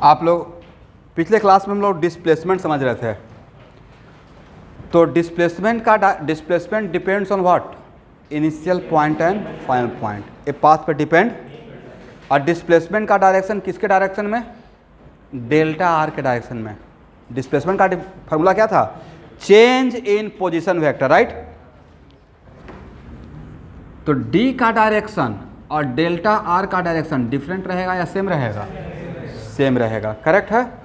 आप लोग पिछले क्लास में हम लोग डिस्प्लेसमेंट समझ रहे थे। तो displacement depends on what, initial point and final point. A path पे डिपेंड। और डिस्प्लेसमेंट का डायरेक्शन किसके डायरेक्शन में? डेल्टा आर के डायरेक्शन में। डिस्प्लेसमेंट का फॉर्मूला क्या था? Change in position vector, right. तो डी का डायरेक्शन और डेल्टा आर का डायरेक्शन डिफरेंट रहेगा या सेम रहेगा? सेम रहेगा, करेक्ट है।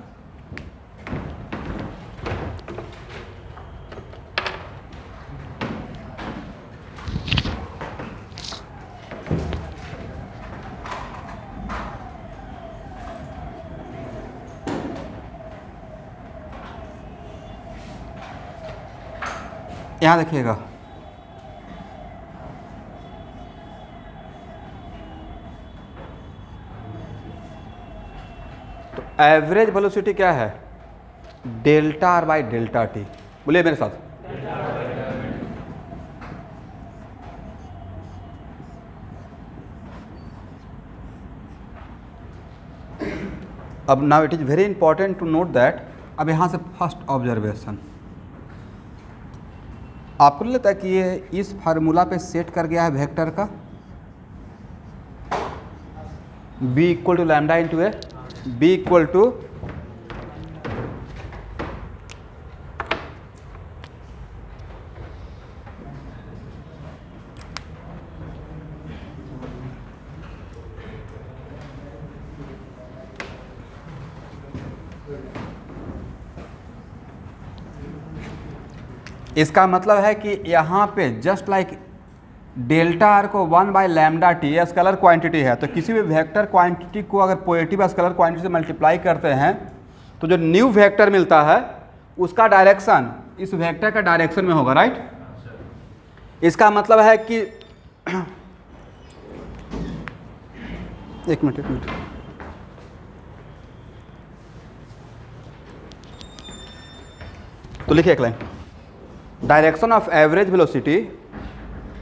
यहां देखिएगा, तो एवरेज वेलोसिटी क्या है? Delta r by delta t. बोलिए मेरे साथ। अब now it is very important to note that, अब यहां से फर्स्ट ऑब्जर्वेशन आपको नहीं लगता कि ये इस फार्मूला पे सेट कर गया है वेक्टर का? b equal to lambda into a, b equal to इसका मतलब है कि यहाँ पे जस्ट लाइक डेल्टा आर को 1 बाई लैम्डा टी या स्केलर क्वांटिटी है, तो किसी भी वेक्टर क्वांटिटी को अगर पॉजिटिव स्केलर क्वांटिटी से मल्टीप्लाई करते हैं तो जो न्यू वेक्टर मिलता है उसका डायरेक्शन इस वेक्टर का डायरेक्शन में होगा, राइट। इसका मतलब है कि एक मिनट तो लिखिए एक line, direction of average velocity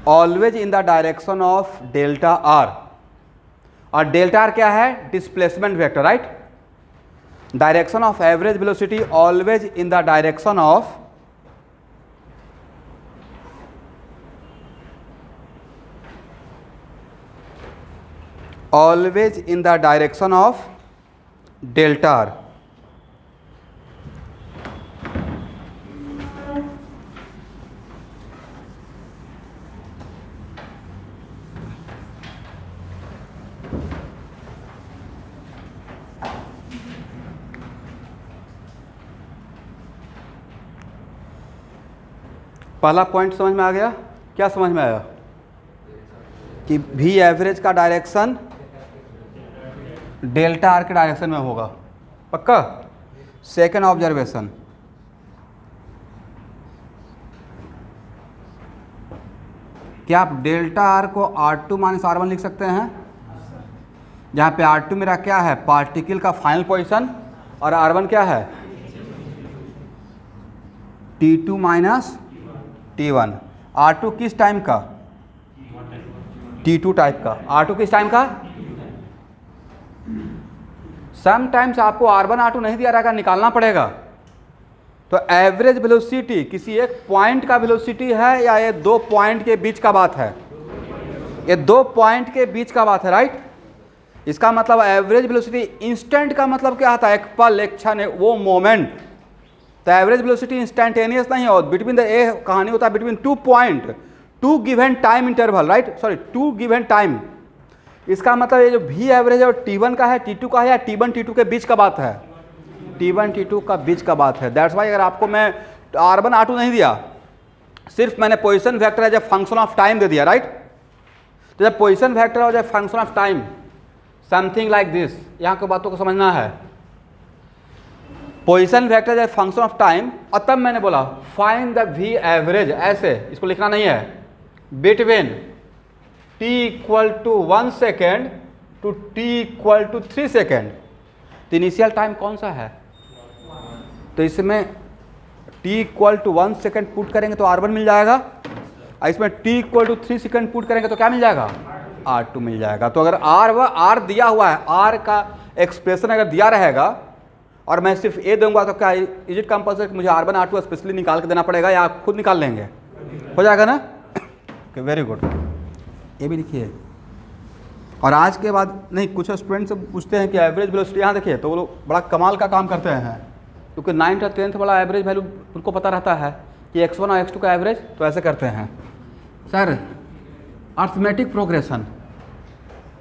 always in the direction of delta R. और डेल्टा आर क्या है? Displacement vector, right. Direction of average velocity always in the direction of delta R. पहला पॉइंट समझ में आ गया? क्या समझ में आया? कि भी एवरेज का डायरेक्शन डेल्टा आर के डायरेक्शन में होगा, पक्का। सेकेंड ऑब्जर्वेशन, क्या आप डेल्टा आर को R2 माइनस R1 लिख सकते हैं? जहाँ पे R2 मेरा क्या है? पार्टिकल का फाइनल पोजीशन, और R1 क्या है? T2 minus T1। R2 किस टाइम का? T2 टाइप का। R2 किस टाइम का? समटाइम्स आपको R1 R2 नहीं दिया रहेगा, निकालना पड़ेगा। तो एवरेज वेलोसिटी किसी एक पॉइंट का वेलोसिटी है या ये दो पॉइंट के बीच का बात है? ये दो पॉइंट के बीच का बात है, राइट। इसका मतलब एवरेज वेलोसिटी इंस्टेंट का मतलब क्या आता है? एक पल, एक क्षण, वो मोमेंट। तो एवरेज वेलोसिटी इंस्टेंटेनियस नहीं हो, बिटवीन द ए कहानी होता है between 2 point, 2 given time interval, right, sorry 2 given time. इसका मतलब ये जो भी एवरेज है वो T1 का है, T2 का है, या T1 T2 के बीच का बात है? T1 T2 का बीच का बात है। दैट्स वाई अगर आपको मैं R1 R2 नहीं दिया, सिर्फ मैंने position vector as a function of time दे दिया, राइट। तो जब position vector as a function of time, something like this, यहाँ की बातों को समझना है। Position vector as a function of time, और तब मैंने बोला फाइंड द वी एवरेज, ऐसे इसको लिखना नहीं है, between t equal to 1 second to t equal to 3 second. तो इनिशियल टाइम कौन सा है? तो इसमें t equal to 1 second put करेंगे तो R1 मिल जाएगा, और इसमें t equal to 3 second put करेंगे तो क्या मिल जाएगा? R2 मिल जाएगा। तो अगर R दिया हुआ है, R का एक्सप्रेशन अगर दिया रहेगा और मैं सिर्फ ए दूंगा तो क्या इज इट कंपल्सरी मुझे R1 R2 स्पेशली निकाल के देना पड़ेगा या आप खुद निकाल लेंगे? हो जाएगा ना? वेरी गुड, ये भी लिखिए। और आज के बाद नहीं, कुछ स्टूडेंट से पूछते हैं कि एवरेज वेलोसिटी, यहाँ देखिए तो वो लोग बड़ा कमाल का काम करते हैं, क्योंकि 9th और 10th वाला एवरेज वैल्यू उनको पता रहता है कि x1 और x2 का एवरेज, तो ऐसे करते हैं sir arithmetic progression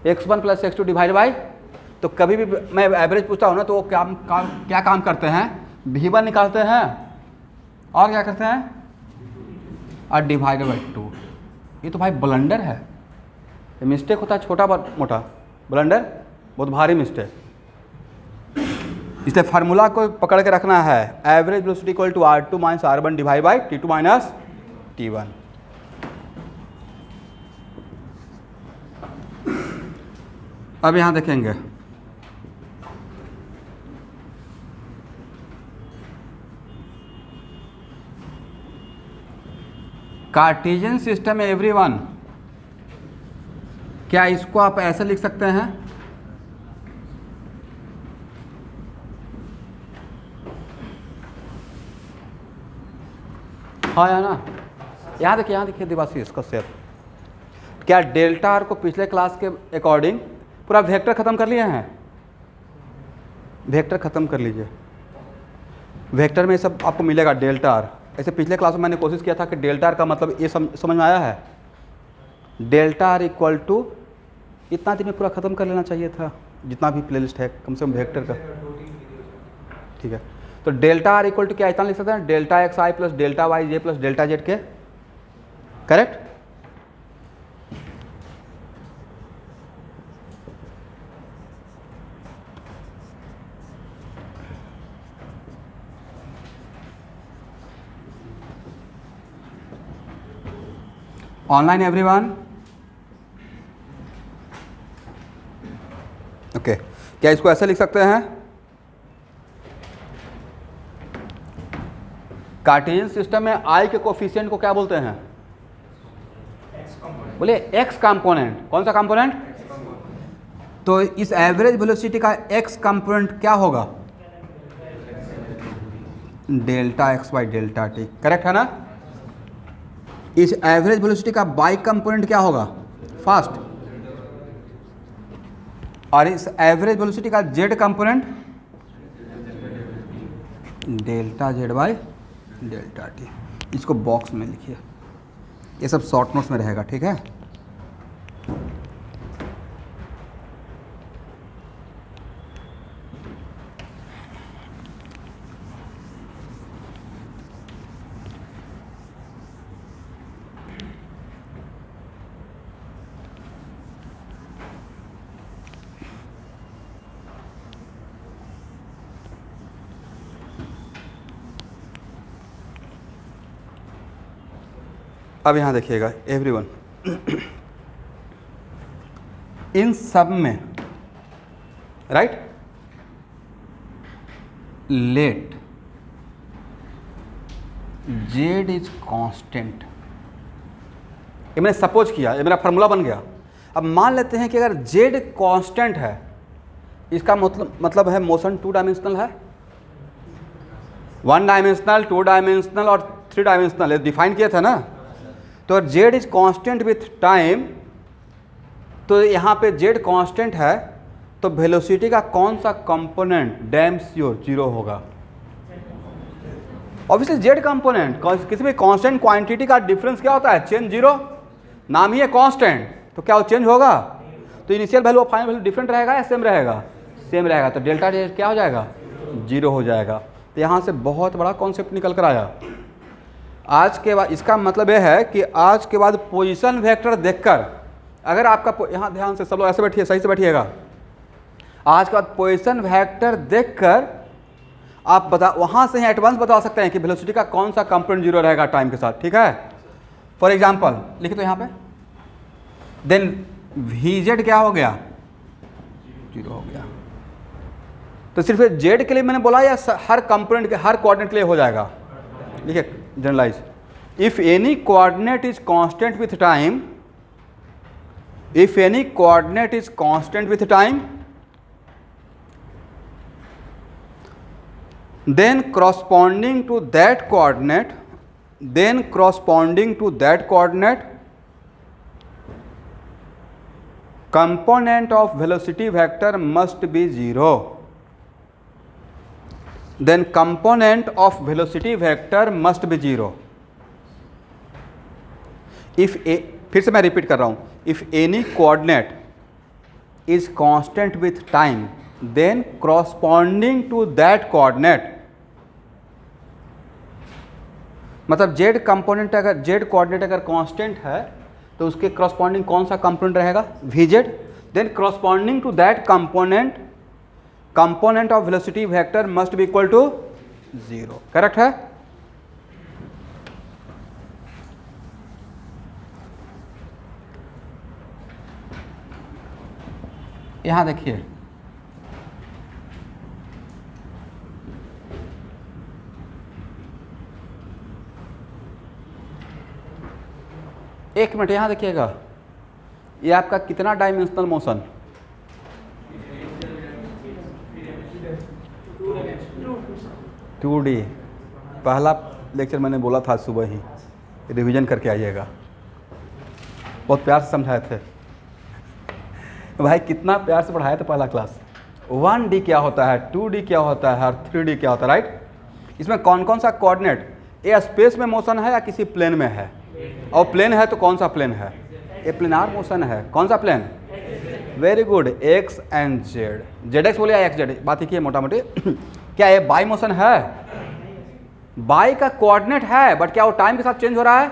x1 + x2 divide by, तो कभी भी मैं एवरेज पूछता हूँ ना तो वो क्या काम करते हैं, v1 निकालते हैं और क्या करते हैं और डिवाइड बाई 2। ये तो भाई ब्लंडर है, ये मिस्टेक होता है छोटा मोटा, ब्लंडर बहुत भारी मिस्टेक। इसलिए फार्मूला को पकड़ के रखना है, average velocity equal to R2 - R1 divide by T2 - T1। अब यहाँ देखेंगे कार्टेशियन सिस्टम में एवरीवन, क्या इसको आप ऐसे लिख सकते हैं? हाँ या ना? यहाँ देखिए दिवासी इसका सेट, क्या डेल्टा आर को पिछले क्लास के अकॉर्डिंग पूरा वेक्टर खत्म कर लिए हैं? वेक्टर खत्म कर लीजिए, वेक्टर में सब आपको मिलेगा डेल्टा आर। ऐसे पिछले क्लास में मैंने कोशिश किया था कि डेल्टा आर का मतलब ये समझ में आया है, डेल्टा आर इक्वल टू इतना दिन में पूरा ख़त्म कर लेना चाहिए था, जितना भी प्लेलिस्ट है कम से कम वेक्टर का, ठीक है। तो डेल्टा आर इक्वल टू क्या इतना लिख सकते हैं, delta x i plus delta Y J plus delta Z के, करेक्ट? Online everyone, okay. क्या इसको ऐसे लिख सकते हैं, कार्टेशियन सिस्टम में आई के कोफिशिएंट को क्या बोलते हैं? बोले एक्स कंपोनेंट। कौन सा कंपोनेंट? तो इस एवरेज वेलोसिटी का एक्स कंपोनेंट क्या होगा? Delta x by delta T, correct है ना? इस एवरेज वेलोसिटी का बाई कंपोनेंट क्या होगा? फास्ट। और इस एवरेज वेलोसिटी का Z component delta Z by delta T. इसको बॉक्स में लिखिए, ये सब शॉर्ट नोट्स में रहेगा, ठीक है? अब यहाँ देखिएगा एवरीवन, इन सब में right let Z is constant, ये मैंने सपोज किया, ये मेरा फार्मूला बन गया। अब मान लेते हैं कि अगर जेड कांस्टेंट है, इसका मतलब है मोशन 2 डायमेंशनल है, 1 डायमेंशनल, 2 डायमेंशनल और 3 डायमेंशनल, ये डिफाइन किया था ना। तो z is constant with time, तो यहाँ पे z कांस्टेंट है, तो वेलोसिटी का कौन सा कंपोनेंट डैम श्योर 0 होगा? Obviously z component. किसी भी कांस्टेंट क्वांटिटी का डिफरेंस क्या होता है? चेंज 0, नाम ही है कांस्टेंट, तो क्या वो चेंज होगा? तो इनिशियल वैल्यू और फाइनल वैल्यू डिफरेंट रहेगा या सेम रहेगा? सेम रहेगा, तो डेल्टा z क्या हो जाएगा? 0 हो जाएगा। तो यहाँ से बहुत बड़ा कॉन्सेप्ट निकल कर आया। आज के बाद इसका मतलब यह है कि आज के बाद पोजीशन वेक्टर देखकर, अगर आपका यहाँ ध्यान से सब लोग ऐसे बैठिए, सही से बैठिएगा, आज के बाद पोजीशन वेक्टर देखकर आप वहाँ से ही एडवांस बता सकते हैं कि वेलोसिटी का कौन सा कंपोनेंट 0 रहेगा टाइम के साथ, ठीक है? फॉर एग्जांपल लिखिए तो यहाँ पे, देन Vz क्या हो गया? 0 हो गया। तो सिर्फ z के लिए मैंने बोला या हर कंपोनेंट के हर कोऑर्डिनेट के लिए हो जाएगा? देखिए generalize, if any coordinate is constant with time, if any coordinate is constant with time, then corresponding to that coordinate component of velocity vector must be 0. Then component of velocity vector must be 0. If a, फिर से मैं repeat कर रहा हूँ, if any coordinate is constant with time, then corresponding to that coordinate, मतलब z component अगर z coordinate अगर constant है तो उसके करस्पॉन्डिंग कौन सा कंपोनेंट रहेगा, vz. Then corresponding to that component of velocity vector must be equal to 0. Correct है? यहां देखिए, एक मिनट यहां देखिएगा, ये आपका कितना डायमेंशनल मोशन, 2D. पहला लेक्चर मैंने बोला था सुबह ही, रिवीजन करके आइएगा, बहुत प्यार से समझाए थे भाई, कितना प्यार से पढ़ाया था पहला क्लास. 1D क्या होता है, 2D क्या होता है और 3D क्या होता है, राइट. इसमें कौन कौन सा कोऑर्डिनेट, ये स्पेस में मोशन है या किसी प्लेन में है, और प्लेन है तो कौन सा प्लेन है, ये प्लेनार मोशन है. कौन सा plane, very good, x and z. Z x बोले या एक्स जेड, बात ही की है मोटा मोटी. क्या ये बाई मोशन है, बाई का कोऑर्डिनेट है, बट क्या वो टाइम के साथ चेंज हो रहा है,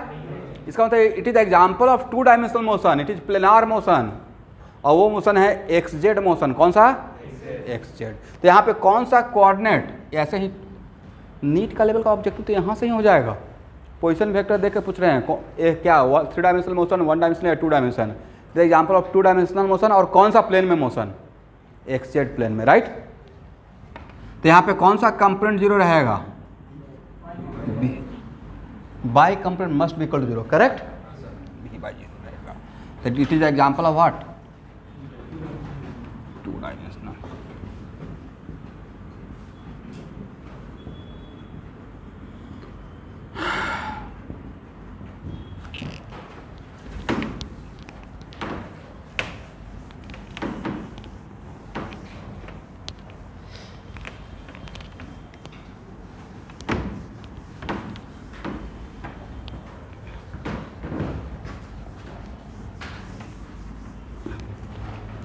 इसका मतलब it is example of 2 dimensional motion, it is planar motion, और वो मोशन है एक्स जेड मोशन. कौन सा, एक्स जेड. तो यहाँ पे कौन सा कोऑर्डिनेट, ऐसे ही नीट का लेवल का ऑब्जेक्टिव तो यहाँ से ही हो जाएगा. पोजीशन वेक्टर देख के पूछ रहे हैं क्या 3 डायमेंशनल मोशन, 1 डायमेंशनल या 2 dimension, the example of 2 dimensional motion, और कौन सा प्लेन में मोशन, एक्स जेड प्लेन में, राइट. तो यहाँ पे कौन सा कंपोनेंट 0 रहेगा, y component must be equal to 0. Correct, बी बाई 0 रहेगा. It is example of what, 2 dimensional.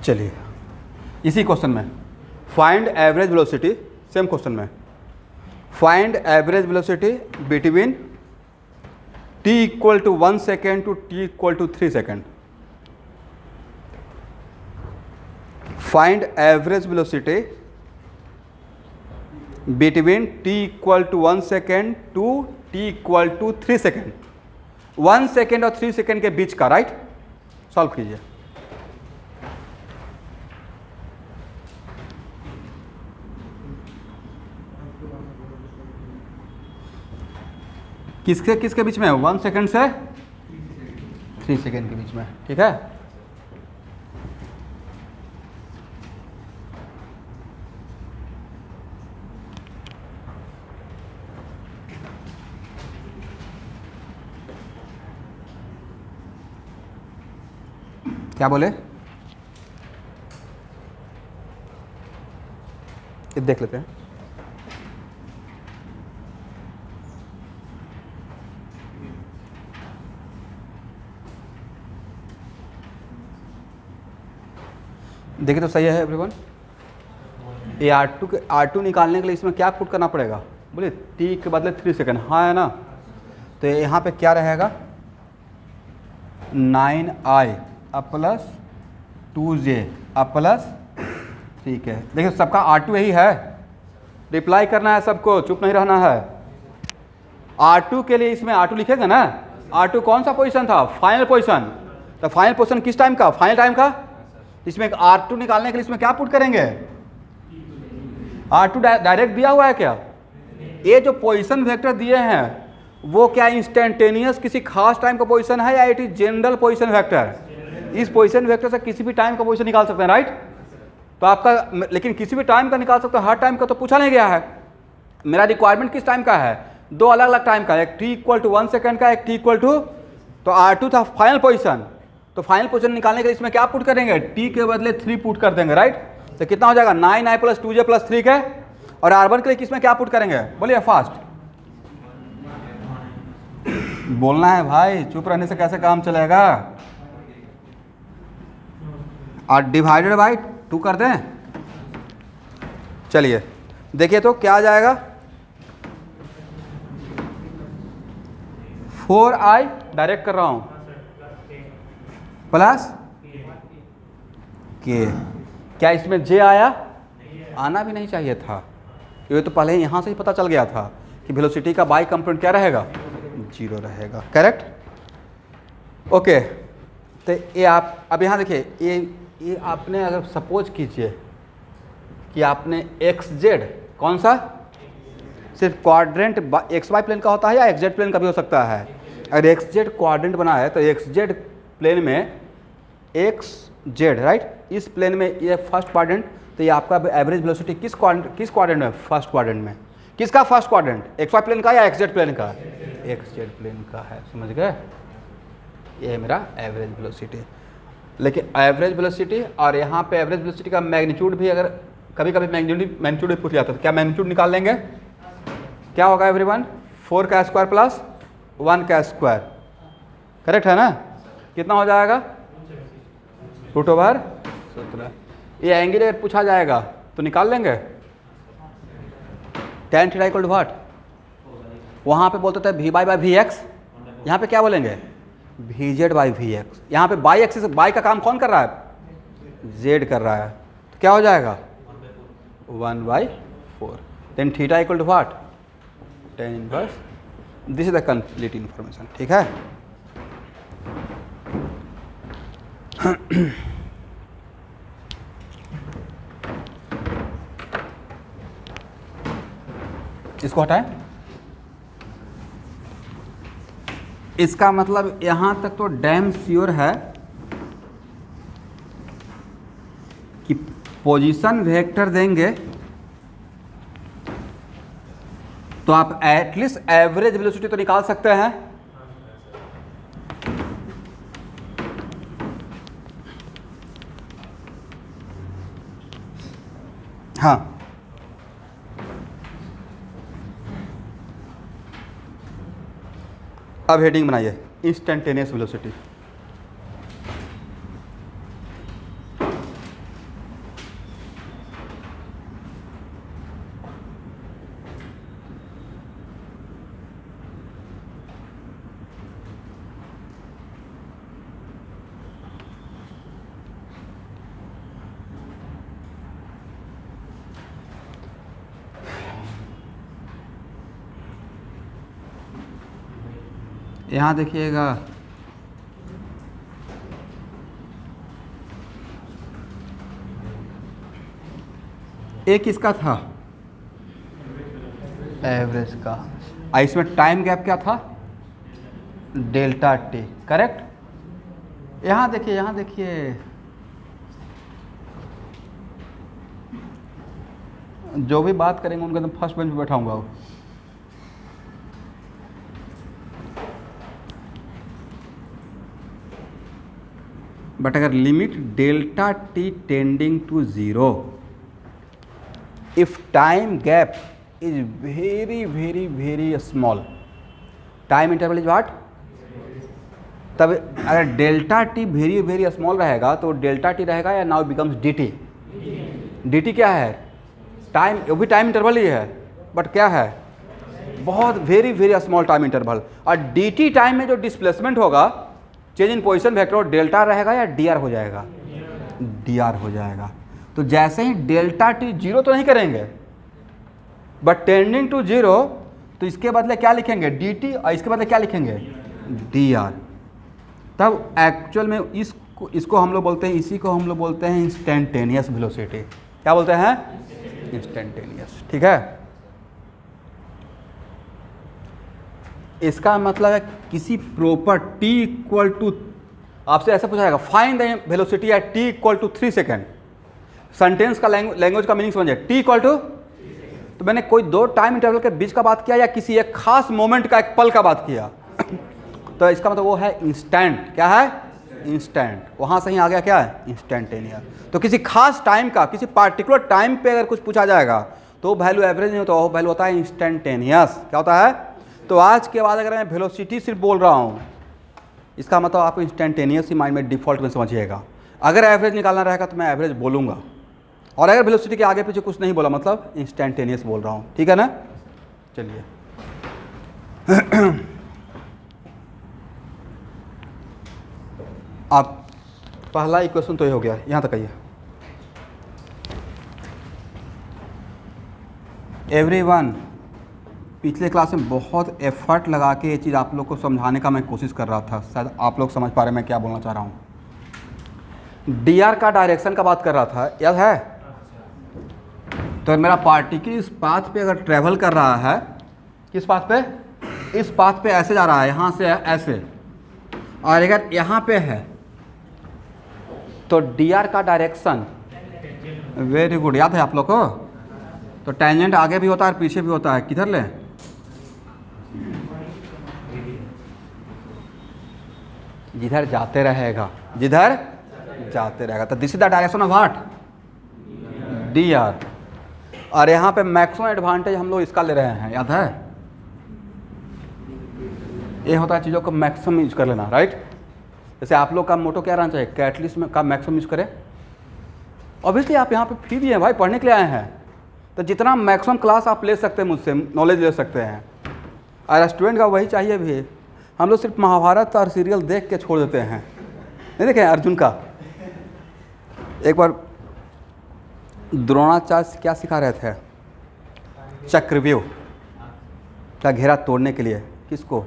चलिए इसी क्वेश्चन में find average velocity, same question में find average velocity between t equal to 1 second to t equal to 3 second. Find average velocity between t equal to 1 second to t equal to 3 second. 1 second और 3 second के बीच का, right. Solve कीजिए. किसके किसके बीच में, 1 second से 3 second के बीच में. ठीक है, क्या बोले, ये देख लेते हैं. देखिए तो सही है एवरीवन. ये R2 निकालने के लिए इसमें क्या पुट करना पड़ेगा, बोले t के बदले 3 सेकेंड, हाँ है ना. तो यहाँ पे क्या रहेगा, 9i प्लस 2j प्लस, ठीक है. देखिए सबका R2 यही है, रिप्लाई करना है सबको, चुप नहीं रहना है. R2 के लिए इसमें R2 लिखेगा ना, R2 कौन सा पोजीशन था, फाइनल पोजीशन. तो फाइनल पोजीशन किस टाइम का, फाइनल टाइम का. इसमें R2 निकालने के लिए इसमें क्या पुट करेंगे, R2 डायरेक्ट दिया हुआ है क्या, ये जो पोजीशन वेक्टर दिए हैं वो क्या इंस्टेंटेनियस किसी खास टाइम का पोजीशन है या it is general position vector. इस पोजीशन वेक्टर से किसी भी टाइम का पोजीशन निकाल सकते हैं, राइट. तो आपका लेकिन किसी भी टाइम का निकाल सकते हो, हर टाइम का तो पूछा नहीं गया है. मेरा रिक्वायरमेंट किस टाइम का है, दो अलग अलग टाइम का, एक t इक्वल टू 1 सेकेंड का, एक t इक्वल टू, तो R2 था फाइनल पोजीशन, तो फाइनल पोजीशन निकालने के लिए इसमें क्या पुट करेंगे, t के बदले 3 पुट कर देंगे, राइट। तो कितना हो जाएगा 9i प्लस 2j प्लस 3 के, और R1 के लिए किसमें क्या पुट करेंगे, बोलिए फास्ट, बोलना है भाई, चुप रहने से कैसे काम चलेगा। और डिवाइडेड बाई 2 कर दें, चलिए देखिए तो क्या आ जाएगा, 4i डायरेक्ट कर रहा हूं प्लस के, क्या इसमें j आया, आना भी नहीं चाहिए था, ये तो पहले यहां से ही पता चल गया था कि वेलोसिटी का बाई कंपोनेंट क्या रहेगा, 0 रहेगा, करेक्ट। ओके, तो ये आप अब यहाँ देखिए, ये आपने अगर सपोज कीजिए कि आपने एक्स जेड, कौन सा, सिर्फ क्वाड्रेंट एक्स वाई प्लेन का होता है या एक्स जेड प्लेन का भी हो सकता है, अगर एक्स जेड क्वाड्रेंट बना है तो एक्स जेड प्लेन में एक्स जेड, राइट, इस प्लेन में ये फर्स्ट क्वाड्रेंट, तो ये आपका एवरेज वेलोसिटी किस क्वाड्रेंट में, फर्स्ट क्वाड्रेंट में, किसका first quadrant, x y plane का या एक्स जेड प्लेन का, एक्स जेड प्लेन का है, समझ गए, ये है मेरा एवरेज वेलोसिटी। लेकिन एवरेज वेलोसिटी और यहाँ पे एवरेज वेलोसिटी का मैग्नीट्यूड भी, अगर कभी कभी मैग्नीट्यूड भी पूछ जाता है, तो क्या मैग्नीट्यूड निकाल लेंगे, क्या होगा एवरीवन, 4 का स्क्वायर प्लस 1 का स्क्वायर, करेक्ट है ना, कितना हो जाएगा, √17। ये एंगल अगर पूछा जाएगा तो निकाल लेंगे, tan theta equal to what, वहाँ पे बोलते थे वी बाई वी एक्स, यहाँ पे क्या बोलेंगे, v Z by v x, यहाँ पे बाई एक्सिस, बाई का काम कौन कर रहा है, जेड कर रहा है, तो क्या हो जाएगा 1/4, then theta equal to what, tan inverse, this is the complete information, ठीक है। इसको हटाएं, इसका मतलब यहां तक तो डैम श्योर है कि पोजीशन वेक्टर देंगे तो आप एटलीस्ट एवरेज वेलोसिटी तो निकाल सकते हैं, हाँ। अब हेडिंग बनाइए, इंस्टेंटेनियस वेलोसिटी, यहाँ देखिएगा, एक किसका था, एवरेज का, और इसमें टाइम गैप क्या था, डेल्टा टी, करेक्ट। यहाँ देखिए, यहाँ देखिए, जो भी बात करेंगे उनका तो फर्स्ट बेंच पे बैठाऊंगा, बट अगर limit delta t tending to 0, if time gap is very very very small, time interval is what, तब अगर delta t very very small रहेगा तो डेल्टा टी रहेगा या now becomes d t, d t क्या है, time, वो भी टाइम इंटरवल ही है, बट क्या है, बहुत very very small time interval, और डी टी टाइम में जो डिस्प्लेसमेंट होगा, change in position vector, delta रहेगा या डी आर हो जाएगा, डी आर हो जाएगा। तो जैसे ही डेल्टा टी 0 तो नहीं करेंगे, बट टेंडिंग टू 0, तो इसके बदले क्या लिखेंगे, डी टी, और इसके बदले क्या लिखेंगे, डी आर, तब एक्चुअल में इसको हम लोग बोलते हैं, इसी को हम लोग बोलते हैं इंस्टेंटेनियस वेलोसिटी, क्या बोलते हैं, इंस्टेंटेनियस, ठीक है। इसका मतलब है किसी प्रॉपर t इक्वल टू, आपसे ऐसा पूछा जाएगा find the velocity at t equal to 3 second, sentence का लैंग्वेज का मीनिंग समझिए, t इक्वल टू तो मैंने कोई दो टाइम इंटरवल के बीच का बात किया या किसी एक खास मोमेंट का, एक पल का बात किया। तो इसका मतलब वो है इंस्टेंट। क्या है? इंस्टेंट। वहाँ से ही आ गया क्या है? इंस्टेंटेनियस। तो किसी खास टाइम का, किसी पार्टिकुलर टाइम पे अगर कुछ पूछा जाएगा तो वैल्यू एवरेज नहीं होता, वो वैल्यू होता है इंस्टेंटेनियस। क्या होता है? तो आज के बाद अगर मैं वेलोसिटी सिर्फ बोल रहा हूँ, इसका मतलब आपको इंस्टेंटेनियस ही माइंड में डिफ़ॉल्ट में समझिएगा। अगर एवरेज निकालना रहेगा तो मैं एवरेज बोलूँगा, और अगर वेलोसिटी के आगे पीछे कुछ नहीं बोला मतलब इंस्टेंटेनियस बोल रहा हूँ। ठीक है ना? चलिए आप पहला इक्वेशन तो ये हो गया, यहाँ तक आइए। एवरीवन, पिछले क्लास में बहुत एफर्ट लगा के ये चीज़ आप लोग को समझाने का मैं कोशिश कर रहा था, शायद आप लोग समझ पा रहे मैं क्या बोलना चाह रहा हूँ। डी आर का डायरेक्शन का बात कर रहा था, याद है? तो मेरा पार्टिकल इस पाथ पे अगर ट्रेवल कर रहा है, किस पाथ पे? इस पाथ पे ऐसे जा रहा है, यहाँ से ऐसे, और अगर यहाँ पे है तो डी आर का डायरेक्शन, वेरी गुड, याद है आप लोग को? तो टेंजेंट आगे भी होता है और पीछे भी होता है। किधर ले? जिधर जाते रहेगा, जिधर जाते रहेगा। तो this is the direction of what? D R. और यहाँ पे मैक्सिमम एडवांटेज हम लोग इसका ले रहे हैं, याद है? ये होता है चीज़ों को मैक्सिमम यूज कर लेना, राइट? जैसे आप लोग का मोटो क्या रहना चाहिए? कैटलिस्ट में का मैक्सिमम यूज करें। ऑब्वियसली आप यहाँ पे फ्री भी हैं भाई, पढ़ने के लिए आए हैं, तो जितना मैक्सिमम क्लास आप ले सकते हैं मुझसे, नॉलेज ले सकते हैं। और स्टूडेंट का वही चाहिए भी। हम लोग सिर्फ महाभारत और सीरियल देख के छोड़ देते हैं। नहीं देखे अर्जुन का? एक बार द्रोणाचार्य क्या सिखा रहे थे? चक्रव्यूह का घेरा तोड़ने के लिए। किसको?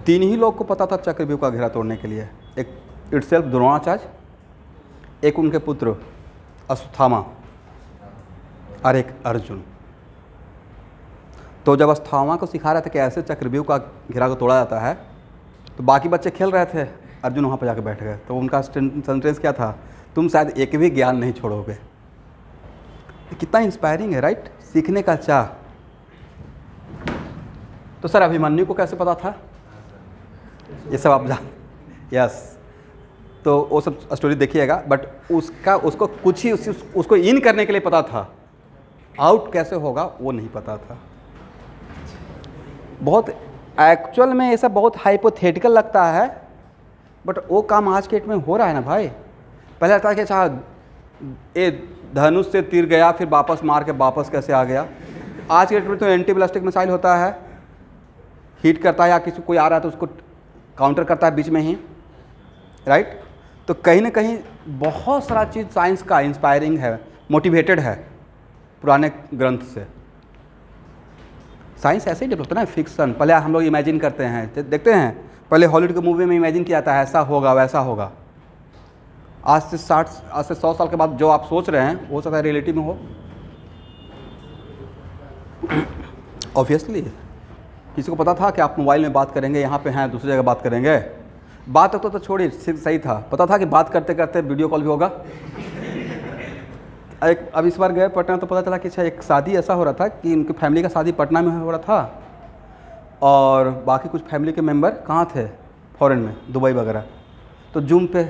तीन ही लोग को पता था चक्रव्यूह का घेरा तोड़ने के लिए। एक इटसेल्फ द्रोणाचार्य, एक उनके पुत्र अश्वत्थामा, और एक अर्जुन। तो जब अश्वत्थामा को सिखा रहे थे कि ऐसे चक्रव्यूह का घेरा को तोड़ा जाता है, तो बाकी बच्चे खेल रहे थे, अर्जुन वहाँ पर जाकर बैठ गए। तो उनका सेंटेंस क्या था? तुम शायद एक भी ज्ञान नहीं छोड़ोगे। कितना इंस्पायरिंग है, राइट? सीखने का चाह। तो सर अभिमन्यु को कैसे पता था? ये सब आप जान, यस। तो वो सब स्टोरी देखिएगा, बट उसको कुछ ही उसको इन करने के लिए पता था, आउट कैसे होगा वो नहीं पता था। बहुत एक्चुअल में ये सब बहुत हाइपोथेटिकल लगता है, बट वो काम आज के डेट में हो रहा है ना भाई। पहले लगता है कि अच्छा ये धनुष से तीर गया, फिर वापस मार के वापस कैसे आ गया। आज के डेट में तो एंटी बैलिस्टिक मिसाइल होता है, हिट करता है या किसी कोई आ रहा है तो उसको काउंटर करता है बीच में ही, राइट? तो कहीं ना कहीं बहुत सारा चीज़ साइंस का इंस्पायरिंग है, मोटिवेटेड है पुराने ग्रंथ से। साइंस ऐसे ही डेवलप होता है ना, फिक्सन। पहले हम लोग इमेजिन करते हैं, देखते हैं, पहले हॉलीवुड के मूवी में इमेजिन किया जाता है ऐसा होगा वैसा होगा। आज से 100 साल के बाद जो आप सोच रहे हैं हो सकता है रियलिटी में हो। ऑब्वियसली किसी को पता था कि आप मोबाइल में बात करेंगे, यहाँ पे हैं दूसरी जगह बात करेंगे? बात तो छोड़िए, सही था, पता था कि बात करते करते वीडियो कॉल भी होगा। अब इस बार गए पटना तो पता चला कि अच्छा एक शादी ऐसा हो रहा था कि उनकी फैमिली का शादी पटना में हो रहा था, और बाकी कुछ फैमिली के मेंबर कहाँ थे? फॉरेन में, दुबई वगैरह। तो जूम पे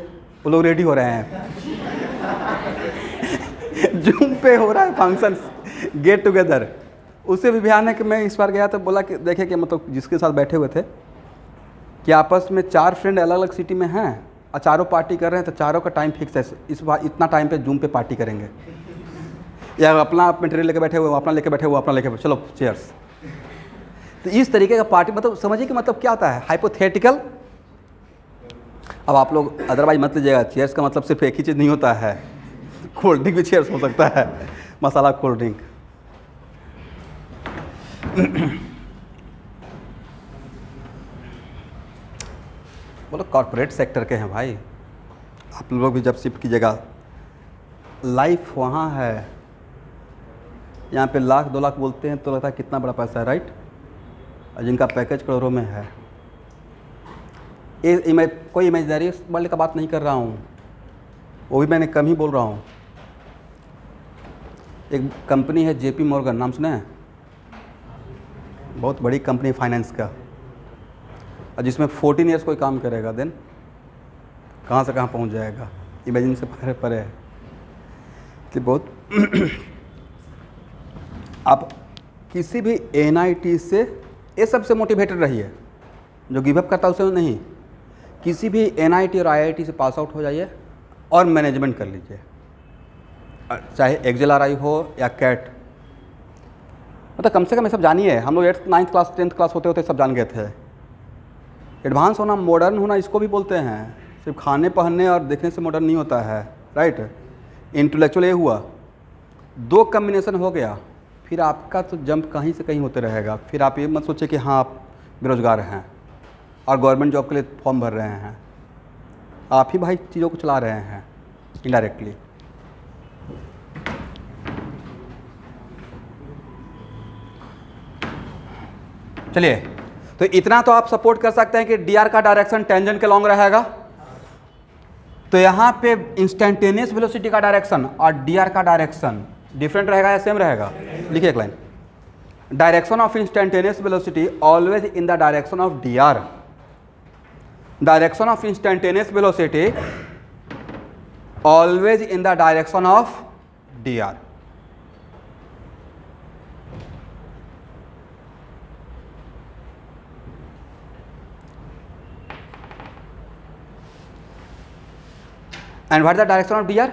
वो लोग रेडी हो रहे हैं। जूम पे हो रहा है फंक्शन, गेट टुगेदर। उससे भी ध्यान है कि मैं इस बार गया तो बोला कि देखे कि मतलब जिसके साथ बैठे हुए थे कि आपस में 4 फ्रेंड अलग अलग सिटी में हैं और चारों पार्टी कर रहे हैं, तो चारों का टाइम फिक्स है, इस बार इतना टाइम पे जूम पे पार्टी करेंगे। या अपना मटेरियल लेके बैठे हुए, अपना लेके बैठे हुए, अपना लेके, चलो चेयर्स। तो इस तरीके का पार्टी, मतलब समझिए कि मतलब क्या होता है, हाइपोथेटिकल। अब आप लोग अदरवाइज मत लीजिएगा, चेयर्स का मतलब सिर्फ एक ही चीज़ नहीं होता है, कोल्ड ड्रिंक भी चेयर्स हो सकता है, मसाला कोल्ड ड्रिंक। बोलो कॉर्पोरेट सेक्टर के हैं भाई, आप लोग भी जब शिफ्ट कीजिएगा, लाइफ वहाँ है। यहाँ पे 1 लाख 2 लाख बोलते हैं तो लगता है कितना बड़ा पैसा है, राइट? और जिनका पैकेज करोड़ों में है। ये कोई इमेजिनरी वर्ल्ड का बात नहीं कर रहा हूँ, वो भी मैंने कम ही बोल रहा हूँ। एक कंपनी है जेपी मॉर्गन, नाम सुना है? बहुत बड़ी कंपनी फाइनेंस का, और जिसमें 14 ईयर्स कोई काम करेगा देन कहाँ से कहाँ पहुँच जाएगा, इमेजिन से परे है कि बहुत आप किसी भी NIT से ये सबसे मोटिवेटेड रहिए, जो गिव अप करता है उसे नहीं, किसी भी NIT और IIT से पास आउट हो जाइए और मैनेजमेंट कर लीजिए, चाहे XLRI हो या कैट, मतलब कम से कम ये सब जानिए। हम लोग 8th 9th class 10th class होते होते सब जान गए थे। एडवांस होना, मॉडर्न होना इसको भी बोलते हैं, सिर्फ खाने पहनने और देखने से मॉडर्न नहीं होता है, राइट। इंटेलेक्चुअल ये हुआ, 2 कम्बिनेशन हो गया, फिर आपका तो जंप कहीं से कहीं होते रहेगा। फिर आप ये मत सोचिए कि हाँ आप बेरोजगार हैं और गवर्नमेंट जॉब के लिए फॉर्म भर रहे हैं, आप ही भाई चीज़ों को चला रहे हैं इनडायरेक्टली। चलिए, तो इतना तो आप सपोर्ट कर सकते हैं कि DR का डायरेक्शन टेंजेंट के लॉन्ग रहेगा, तो यहाँ पे इंस्टेंटेनियस वेलोसिटी का डायरेक्शन और DR का डायरेक्शन डिफरेंट रहेगा या सेम रहेगा? लिखिए एक line, direction of instantaneous velocity always in the direction of DR, direction of instantaneous velocity always in the direction of DR। And what is the direction of DR?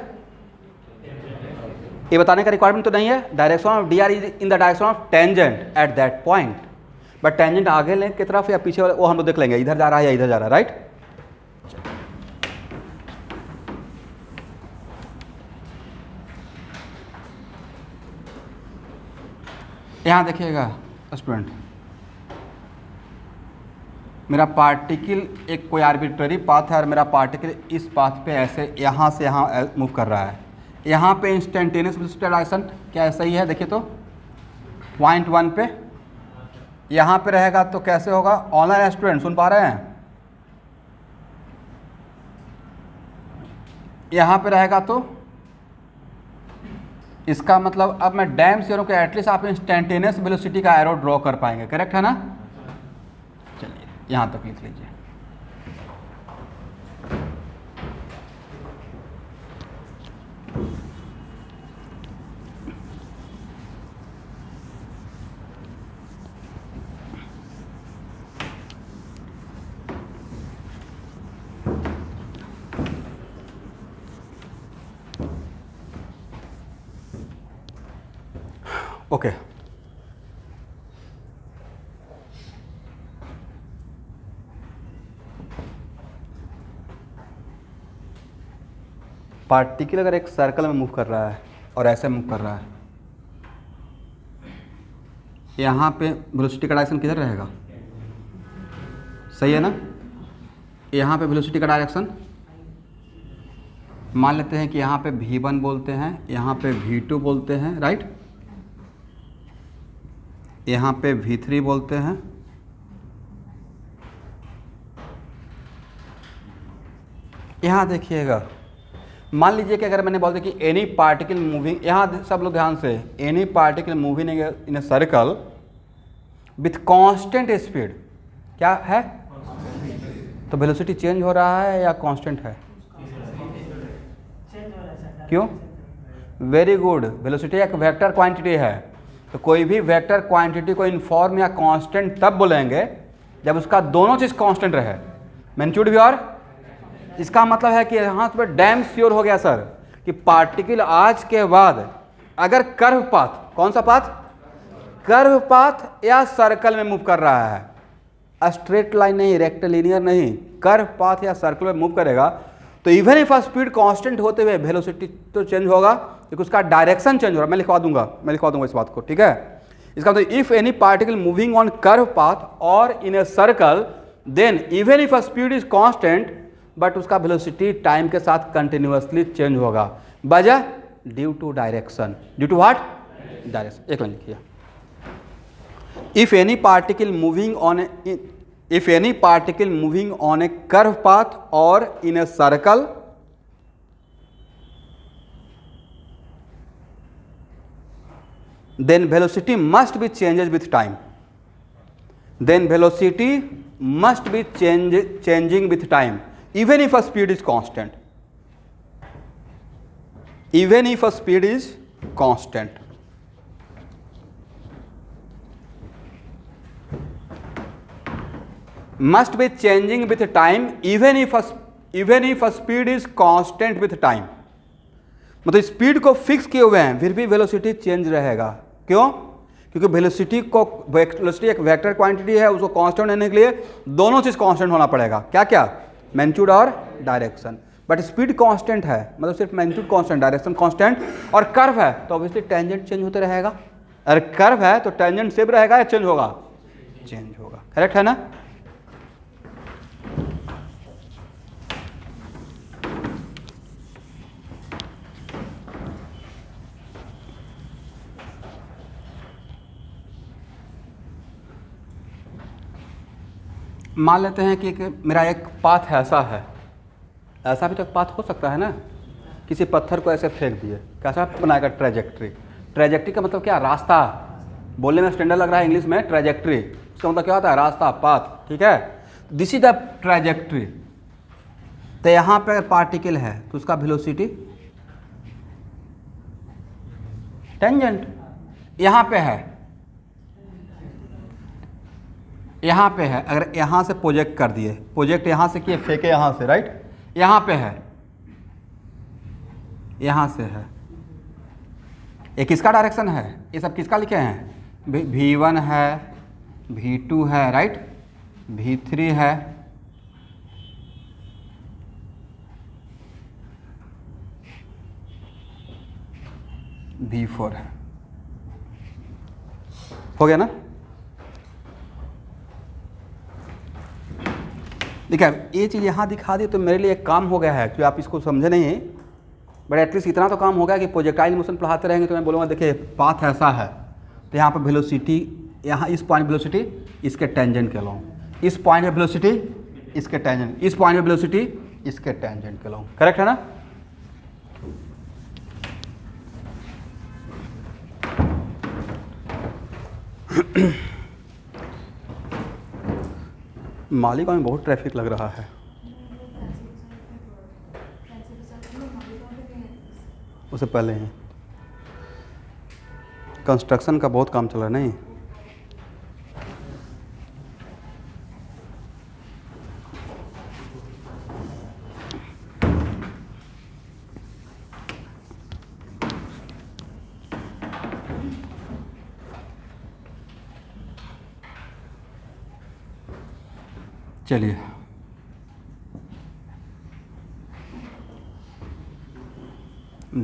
ये बताने का requirement तो नहीं है। Direction of DR is in the direction of tangent at that point, but tangent आगे लें की तरफ या पीछे वाले वो हम लोग देख लेंगे, इधर जा रहा है या इधर जा रहा है, राइट। यहाँ देखिएगा स्टूडेंट, मेरा पार्टिकल एक कोई आर्बिट्ररी पाथ है और मेरा पार्टिकल इस पाथ पे ऐसे यहाँ से यहाँ मूव कर रहा है। यहाँ पे इंस्टेंटेनियस वेलोसिटी डायरेक्शन क्या ऐसा ही है? देखिए तो पॉइंट 1 पे यहाँ पे रहेगा तो कैसे होगा? ऑनलाइन स्टूडेंट सुन पा रहे हैं? यहाँ पे रहेगा तो इसका मतलब अब मैं डैम से हूँ कि एटलीस्ट आप इंस्टेंटेनियस वेलोसिटी का एरो ड्रॉ कर पाएंगे, करेक्ट है ना? चलिए यहाँ तक लिख लीजिए। ओके, पार्टिकल अगर एक सर्कल में मूव कर रहा है और ऐसे मूव कर रहा है, यहाँ पे वेलोसिटी का डायरेक्शन किधर रहेगा? सही है ना? यहाँ पे वेलोसिटी का डायरेक्शन मान लेते हैं कि यहाँ पे V1 बोलते हैं, यहाँ पे V2 बोलते हैं, राइट। यहाँ पे V3 बोलते हैं, यहाँ देखिएगा, मान लीजिए कि अगर मैंने बोल दिया कि एनी पार्टिकल मूविंग, यहाँ सब लोग ध्यान से, any particle moving in a circle with constant speed, क्या है? तो वेलोसिटी चेंज हो रहा है या कांस्टेंट है? क्यों? वेरी गुड, वेलोसिटी एक वेक्टर क्वांटिटी है, तो कोई भी वेक्टर क्वांटिटी को इनफॉर्म या कांस्टेंट तब बोलेंगे जब उसका दोनों चीज़ कांस्टेंट रहे, मैग्नीट्यूड भी और। इसका मतलब है कि यहाँ पे डैम श्योर हो गया सर कि पार्टिकल आज के बाद अगर कर्व पाथ, कौन सा पाथ? कर्व पाथ या सर्कल में मूव कर रहा है, स्ट्रेट लाइन नहीं, रेक्टिलिनियर नहीं, कर्व पाथ या सर्कल में मूव करेगा, तो इवन इफ स्पीड कांस्टेंट होते हुए वेलोसिटी तो चेंज होगा क्योंकि उसका डायरेक्शन चेंज हो रहा है। मैं लिखवा दूंगा इस बात को, ठीक है। इसका मतलब if any particle moving on curve path और in a circle then even if speed is constant but उसका वेलोसिटी टाइम के साथ कंटिन्यूअसली चेंज होगा, वजह due to direction, due to what? Direction. एक लाइन लिखिए, if any particle moving on a curve path और in a circle then velocity must be changes with time. Then velocity must be changing with time, even if a speed is constant. Even if a speed is constant. Must be changing with time, even if a speed is constant with time. मतलब speed को fix किए हुए हैं फिर भी velocity change रहेगा. क्यों? क्योंकि वेलोसिटी एक वेक्टर क्वांटिटी है, उसको कांस्टेंट होने के लिए दोनों चीज कांस्टेंट होना पड़ेगा. क्या क्या? मैग्नीट्यूड और डायरेक्शन. बट स्पीड कांस्टेंट है, मतलब सिर्फ मैग्नीट्यूड कांस्टेंट, डायरेक्शन कांस्टेंट, और कर्व है तो ऑब्वियसली टेंजेंट चेंज होते रहेगा. अगर कर्व है तो टेंजेंट सेम रहेगा या चेंज होगा? चेंज होगा. करेक्ट है ना? मान लेते हैं कि मेरा एक पाथ ऐसा है, ऐसा भी तो एक पाथ हो सकता है ना. किसी पत्थर को ऐसे फेंक दिए, कैसा बनाएगा? ट्रेजेक्ट्री. ट्रेजेक्ट्री का मतलब क्या? रास्ता. बोलने में स्टैंडर्ड लग रहा है इंग्लिश में. ट्रेजेक्ट्री उसका मतलब क्या होता है? रास्ता, पाथ. ठीक है, दिस इज द ट्रेजेक्ट्री. तो यहाँ पे पार्टिकल है तो उसका वेलोसिटी टेंजेंट. यहाँ पे है, यहाँ पे है. अगर यहाँ से प्रोजेक्ट कर दिए, प्रोजेक्ट यहाँ से किए, फेंके यहाँ से, राइट, यहाँ पे है, यहाँ से है. ये किसका डायरेक्शन है? ये सब किसका लिखे हैं? V1 है, V2 है, राइट, V3 है, V4 है. हो गया ना? देखिए ये चीज़ यहाँ दिखा दी तो मेरे लिए एक काम हो गया है, क्योंकि आप इसको समझे नहीं, बट एटलीस्ट इतना तो काम हो गया कि प्रोजेक्टाइल मोशन पढ़ाते रहेंगे तो मैं बोलूँगा देखिए पाथ ऐसा है तो यहाँ पर वेलोसिटी, यहाँ इस पॉइंट वेलोसिटी इसके टेंजेंट के लॉन्ग, इस पॉइंट पे वेलोसिटी इसके टेंजेंट, इस पॉइंट पे वेलोसिटी इसके टेंजेंट के लॉन्ग. करेक्ट है ना? मालिका में बहुत ट्रैफिक लग रहा है. उससे पहले ही कंस्ट्रक्शन का बहुत काम चल रहा है. नहीं, चलिए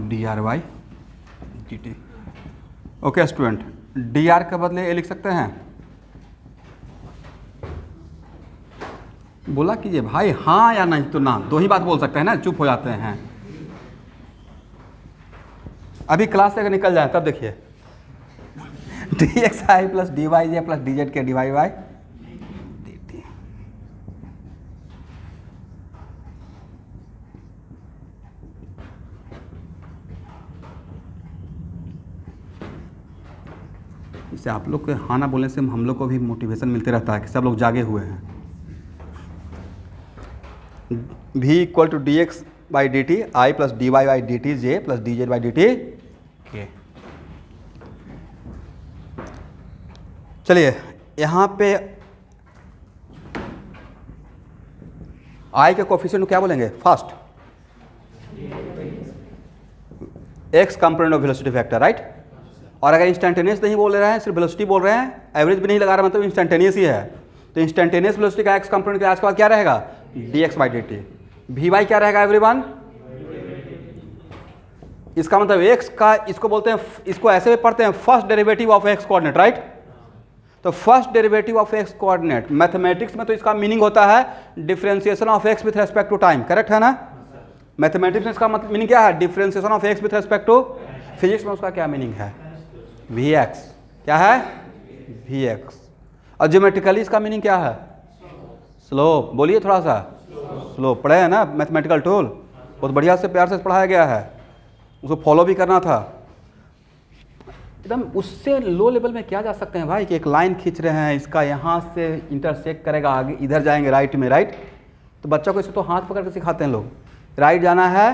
dy/dt. ओके स्टूडेंट, dr के बदले ए लिख सकते हैं? बोला कीजिए भाई, हाँ या नहीं तो ना, दो ही बात बोल सकते हैं ना, चुप हो जाते हैं. अभी क्लास से अगर निकल जाए तब देखिए dxi plus dyj plus dz के dy/dt. इससे आप लोग के हाँ ना बोलने से हम लोग को भी मोटिवेशन मिलते रहता है कि सब लोग जागे हुए हैं. v equal to dx/dt i plus dy/dt j plus dz/dt k. चलिए यहाँ पे i के कोफिशिएंट को क्या बोलेंगे? First x component of velocity vector, right. और अगर इंस्टेंटेनियस नहीं बोल रहे हैं, सिर्फ वेलोसिटी बोल रहे हैं, एवरेज भी नहीं लगा रहा, मतलब इंस्टेंटेनियस ही है, तो इंस्टेंटेनियस वेलोसिटी का x कंपोनेंट के आज के बाद क्या रहेगा? dx/dt. vy क्या रहेगा एवरीवन? इसका मतलब x का, इसको बोलते हैं, इसको ऐसे भी पढ़ते हैं first derivative of x coordinate, right. तो first derivative of x coordinate mathematics में तो इसका मीनिंग होता है differentiation of x with respect to time. Correct है ना? मैथमेटिक्स में इसका मतलब मीनिंग क्या है? Differentiation of x with respect to. Physics में उसका क्या मीनिंग है? Vx. क्या है? Vx. और ज्योमेट्रिकली इसका मीनिंग क्या है? स्लोप. बोलिए थोड़ा सा. स्लोप पढ़े हैं ना मैथमेटिकल टूल, बहुत बढ़िया से प्यार से पढ़ाया गया है, उसको फॉलो भी करना था. एकदम उससे लो लेवल में क्या जा सकते हैं भाई कि एक लाइन खींच रहे हैं, इसका यहाँ से इंटरसेक्ट करेगा, आगे इधर जाएंगे राइट में, राइट। तो बच्चों को इसे तो हाथ पकड़ के सिखाते हैं लोग, राइट जाना है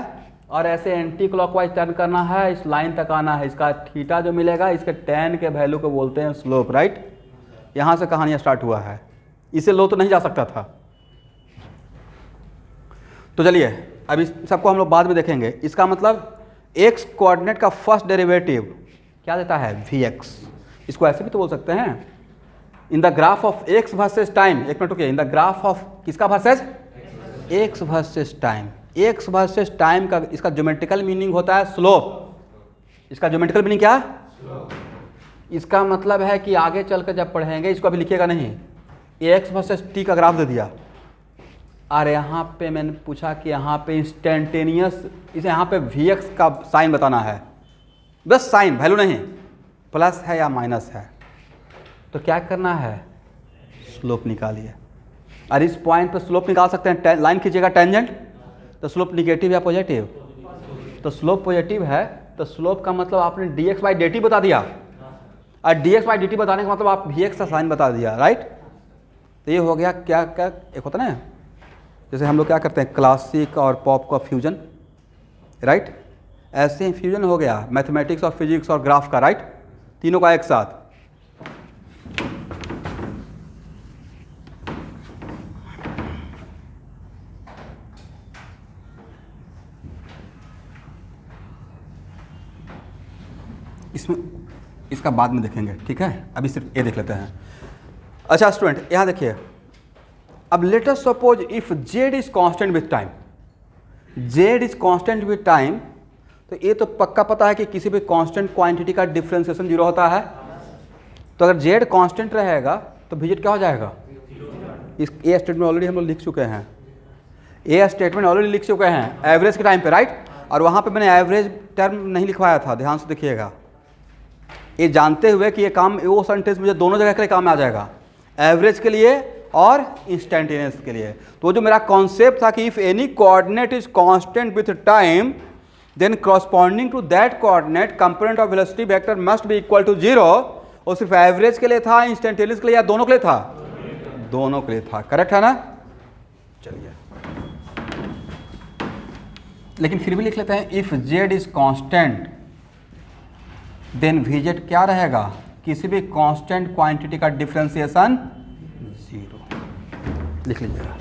और ऐसे एंटी क्लॉकवाइज टर्न करना है, इस लाइन तक आना है, इसका थीटा जो मिलेगा इसके tan के वैल्यू को बोलते हैं स्लोप, राइट। यहाँ से कहानियाँ स्टार्ट हुआ है, इसे लो तो नहीं जा सकता था। तो चलिए अब इस सबको हम लोग बाद में देखेंगे। इसका मतलब x कोऑर्डिनेट का फर्स्ट डेरिवेटिव क्या देता है, vx। इसको ऐसे भी तो बोल सकते हैं, in the graph of x versus time. एक मिनट रुकिए, इन द ग्राफ ऑफ किसका versus, x versus time. x versus time का इसका ज्योमेट्रिकल मीनिंग होता है स्लोप। इसका ज्योमेट्रिकल मीनिंग क्या, इसका मतलब है कि आगे चलकर जब पढ़ेंगे, इसको अभी लिखिएगा नहीं, x वर्सेस t का ग्राफ दे दिया और यहाँ पे मैंने पूछा कि यहाँ पे इंस्टेंटेनियस, इसे यहाँ पे vx का साइन बताना है, बस साइन, वैल्यू नहीं, प्लस है या माइनस है। तो क्या करना है, स्लोप निकालिए। और इस पॉइंट पे स्लोप निकाल सकते हैं, लाइन खींचिएगा टेंजेंट, तो स्लोप निगेटिव या पॉजिटिव, तो स्लोप पॉजिटिव है, तो स्लोप का मतलब आपने dx बाई dt बता दिया, और dx बाई dt बताने का मतलब आप vx का साइन बता दिया, राइट। तो ये हो गया क्या क्या, एक होता ना जैसे हम लोग क्या करते हैं क्लासिक और पॉप का फ्यूजन, राइट। ऐसे ही फ्यूजन हो गया मैथमेटिक्स और फिजिक्स और ग्राफ का, राइट, तीनों का एक साथ। इसमें इसका बाद में देखेंगे, ठीक है, अभी सिर्फ ये देख लेते हैं। अच्छा स्टूडेंट यहाँ देखिए, अब let us suppose if z is constant with time, z is constant with time, तो ये तो पक्का पता है कि किसी भी कांस्टेंट क्वांटिटी का डिफरेंशिएशन 0 होता है। तो अगर z कांस्टेंट रहेगा तो vz क्या हो जाएगा, इस ए स्टेटमेंट ऑलरेडी हम लोग लिख चुके हैं, ए स्टेटमेंट ऑलरेडी लिख चुके हैं एवरेज के टाइम पे, राइट। और वहाँ पे मैंने एवरेज टर्म नहीं लिखवाया था, ध्यान से देखिएगा, ये जानते हुए कि ये काम, वो सेंटेंस मुझे दोनों जगह के लिए काम में आ जाएगा, एवरेज के लिए और इंस्टेंटेनियस के लिए। तो जो मेरा कॉन्सेप्ट था कि if any coordinate is constant with time then corresponding to that coordinate component of velocity vector must be equal to 0, और सिर्फ एवरेज के लिए था, इंस्टेंटेनियस के लिए, या दोनों के लिए था, दोनों के लिए था, करेक्ट है ना। चलिए लेकिन फिर भी लिख लेते हैं, if z is constant then vz क्या रहेगा, किसी भी कांस्टेंट क्वांटिटी का डिफरेंशिएशन 0, लिख लीजिएगा।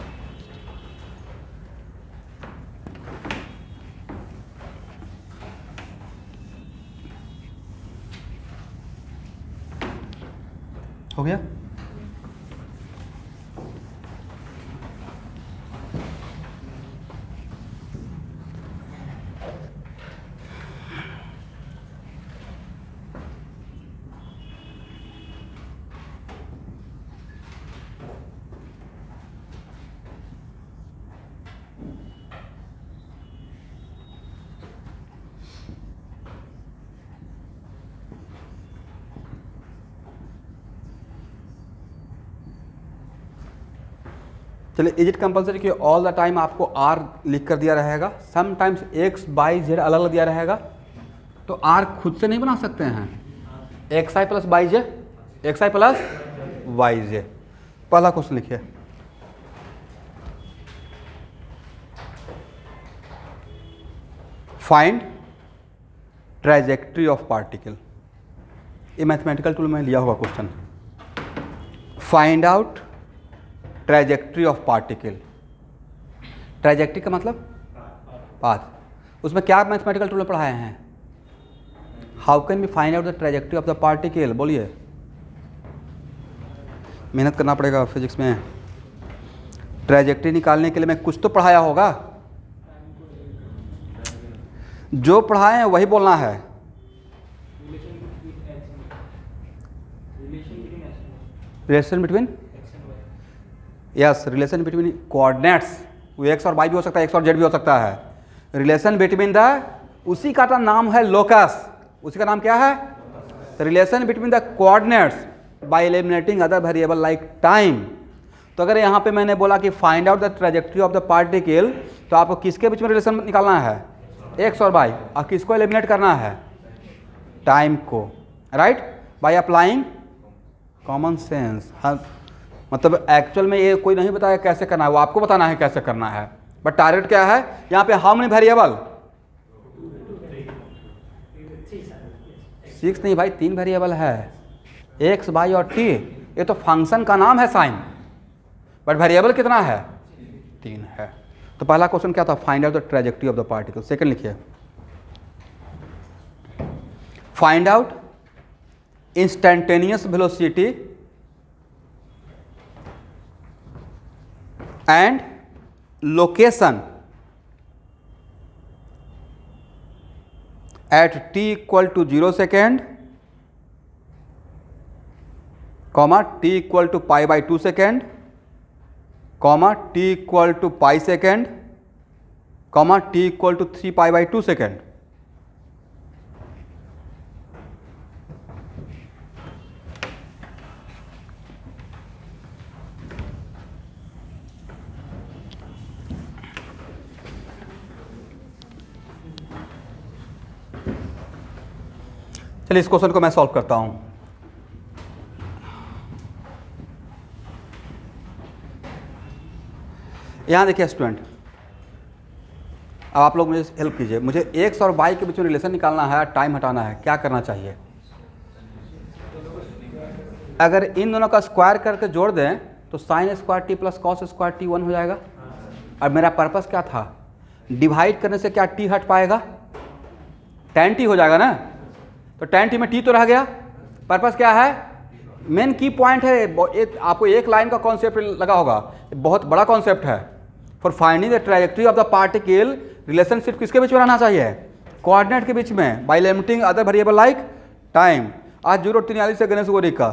हो गया। चलिए, इज इट कंपलसरी कि ऑल द टाइम आपको आर लिख कर दिया रहेगा, समटाइम्स एक्स बाई जेड अलग अलग दिया रहेगा, तो आर खुद से नहीं बना सकते हैं, x i plus y j, x i plus y j. पहला क्वेश्चन लिखिए, फाइंड ट्रैजेक्टरी ऑफ पार्टिकल। ये मैथमेटिकल टूल में लिया हुआ question, find out trajectory of particle. Trajectory का मतलब पाथ, उसमें क्या मैथमेटिकल टूल में पढ़ाए हैं, how can we find out the trajectory of the particle, बोलिए। मेहनत करना पड़ेगा फिजिक्स में, ट्रैजेक्टरी निकालने के लिए मैं कुछ तो पढ़ाया होगा, जो पढ़ाए हैं वही बोलना है। Relation between, yes, relation between coordinates, वो एक्स और वाई भी हो सकता है, एक्स और जेड भी हो सकता है। रिलेशन बिटवीन द, उसी का नाम है लोकस, उसी का नाम क्या है, relation between the coordinates bye eliminating other variable like time. तो अगर यहाँ पे मैंने बोला कि find out the trajectory of the particle, तो आपको किसके बीच में रिलेशन निकालना है, एक्स और वाई, और किसको एलिमिनेट करना है, टाइम को। Right, by applying common sense. हाँ, मतलब एक्चुअल में ये कोई नहीं बताया कैसे करना है, वो आपको बताना है कैसे करना है। बट टारगेट क्या है यहाँ पे, हाउ मेनी वेरिएबल, 6 नहीं भाई, 3 वेरिएबल है, एक्स वाई और टी। ये तो फंक्शन का नाम है साइन, बट वेरिएबल कितना है, 3 है। तो पहला क्वेश्चन क्या था, find out the trajectory of the particle. Second लिखिए, find out instantaneous velocity and location at t equal to 0 second, comma t equal to pi by 2 second, comma t equal to pi second, comma t equal to 3 pi by 2 second। चलिए इस question को मैं solve करता हूं। यहां देखिए student, अब आप लोग मुझे हेल्प कीजिए, मुझे एक्स और वाई के बीच में रिलेशन निकालना है, टाइम हटाना है, क्या करना चाहिए? अगर इन दोनों का स्क्वायर करके जोड़ दें तो sign square t plus cos square T 1 हो जाएगा। और मेरा पर्पस क्या था, डिवाइड करने से क्या टी हट पाएगा, tan टी हो जाएगा ना, तो tan टी में टी तो रह गया। पर्पस क्या है, मेन की पॉइंट है, आपको एक लाइन का कॉन्सेप्ट लगा होगा, बहुत बड़ा कॉन्सेप्ट है। For finding the trajectory of the particle, relationship किसके बीच में रहना चाहिए, कोऑर्डिनेट के बीच में, by limiting other variable like time. आज 043 से गणेश गोरी का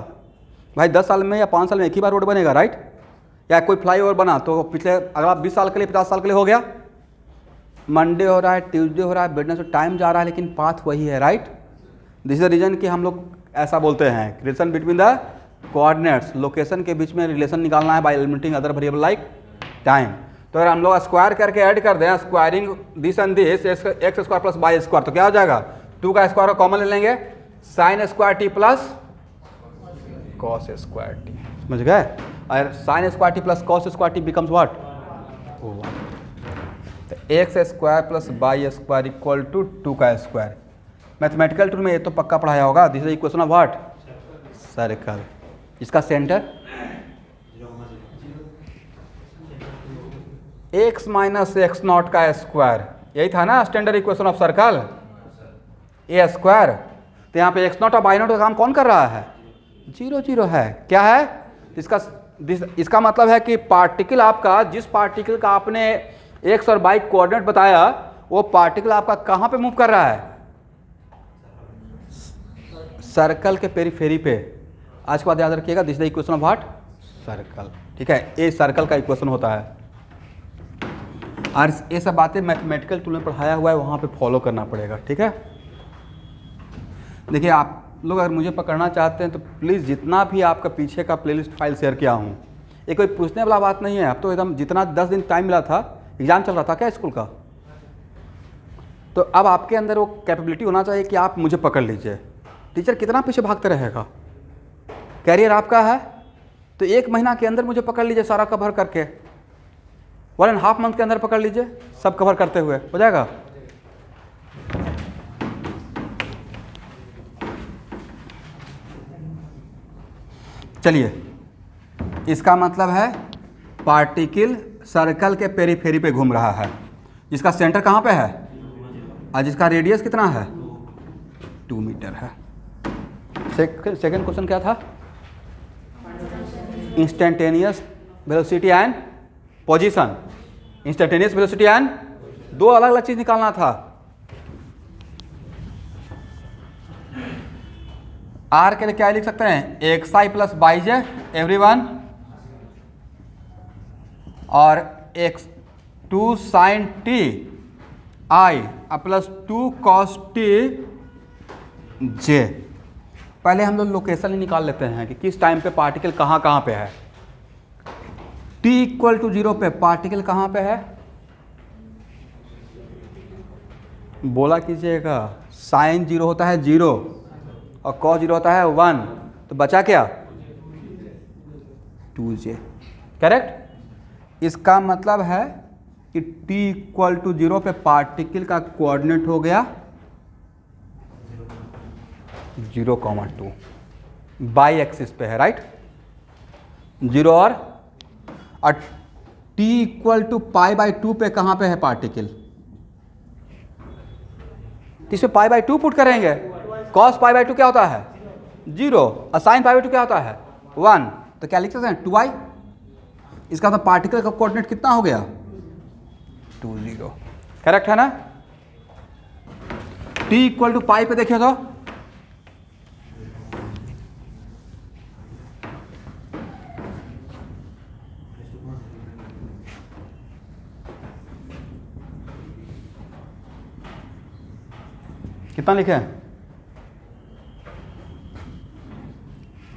भाई 10 साल में या 5 साल में एक ही बार रोड बनेगा, राइट? या कोई फ्लाईओवर बना तो पिछले अगला 20 साल के लिए 50 साल के लिए हो गया। मंडे हो रहा है, ट्यूसडे हो रहा है, वेडनेसडे, टाइम जा रहा है लेकिन पाथ वही है, right? This is the reason कि हम लोग ऐसा बोलते हैं, relation between the coordinates, location के बीच में रिलेशन निकालना है by limiting other variable like time. तो अगर हम लोग स्क्वायर करके ऐड कर दें, squaring this and this, x square plus y square, तो क्या हो जाएगा, 2 का स्क्वायर कॉमन ले लेंगे, sine square t plus cos square t, समझ गए? और sine square t plus cos square t becomes what, x square plus y square equal to 2 का स्क्वायर। मैथमेटिकल टूल में ये तो पक्का पढ़ाया होगा, this is equation of what, circle. इसका center x minus x not का स्क्वायर, यही था ना standard equation of circle, a square. तो यहाँ पे एक्स नॉट और वाई नॉट का काम कौन कर रहा है, 0 0 है। क्या है इसका मतलब है कि पार्टिकल आपका, जिस पार्टिकल का आपने एक्स और वाई कोऑर्डिनेट बताया, वो पार्टिकल आपका कहाँ पे मूव कर रहा है, सर्कल के पेरीफेरी पे। आज के बाद याद रखिएगा, this is the equation of what, circle. ठीक है, ये सर्कल का इक्वेशन होता है। और ये सब बातें मैथमेटिकल टूल में पढ़ाया हुआ है, वहाँ पे फॉलो करना पड़ेगा। ठीक है, देखिए आप लोग अगर मुझे पकड़ना चाहते हैं तो प्लीज़ जितना भी आपका पीछे का प्लेलिस्ट फाइल शेयर किया हूँ, ये कोई पूछने वाला बात नहीं है। अब तो एकदम जितना 10 दिन टाइम मिला था, एग्जाम चल रहा था क्या स्कूल का, तो अब आपके अंदर वो कैपेबिलिटी होना चाहिए कि आप मुझे पकड़ लीजिए। टीचर कितना पीछे भागते रहेगा, कैरियर आपका है, तो 1 महीना के अंदर मुझे पकड़ लीजिए, सारा कवर करके 1.5 मंथ के अंदर पकड़ लीजिए, सब कवर करते हुए हो जाएगा। चलिए, इसका मतलब है पार्टिकल सर्कल के पेरीफेरी पे घूम रहा है, जिसका सेंटर कहाँ पे है और जिसका रेडियस कितना है, 2 मीटर है। सेकंड क्वेश्चन क्या था, instantaneous velocity and position. Instantaneous velocity and, 2 अलग अलग चीज निकालना था। आर के लिए क्या लिख सकते हैं, x i plus y j everyone, और x 2 sine t i plus 2 cos t j. पहले हम लोग लोकेशन ही निकाल लेते हैं कि किस टाइम पे पार्टिकल कहाँ कहाँ पे है। t इक्वल टू 0 पे पार्टिकल कहाँ पे है, बोला कीजिएगा। साइन 0 होता है 0, और cos 0 होता है 1, तो बचा क्या 2j। करेक्ट। इसका मतलब है कि t इक्वल टू 0 पे पार्टिकल का कोऑर्डिनेट हो गया 0,2 बाई एक्सिस पे है, राइट। 0 और t इक्वल टू π/2 पे कहाँ पे है पार्टिकल, इसमें π/2 पुट करेंगे। cos π/2 क्या होता है 0 और sin π/2 क्या होता है 1, तो क्या लिख सकते हैं 2i। इसका मतलब पार्टिकल का कोऑर्डिनेट कितना हो गया 2 0। करेक्ट है ना। t इक्वल टू पाई पे देखिए तो कितना लिखे हैं,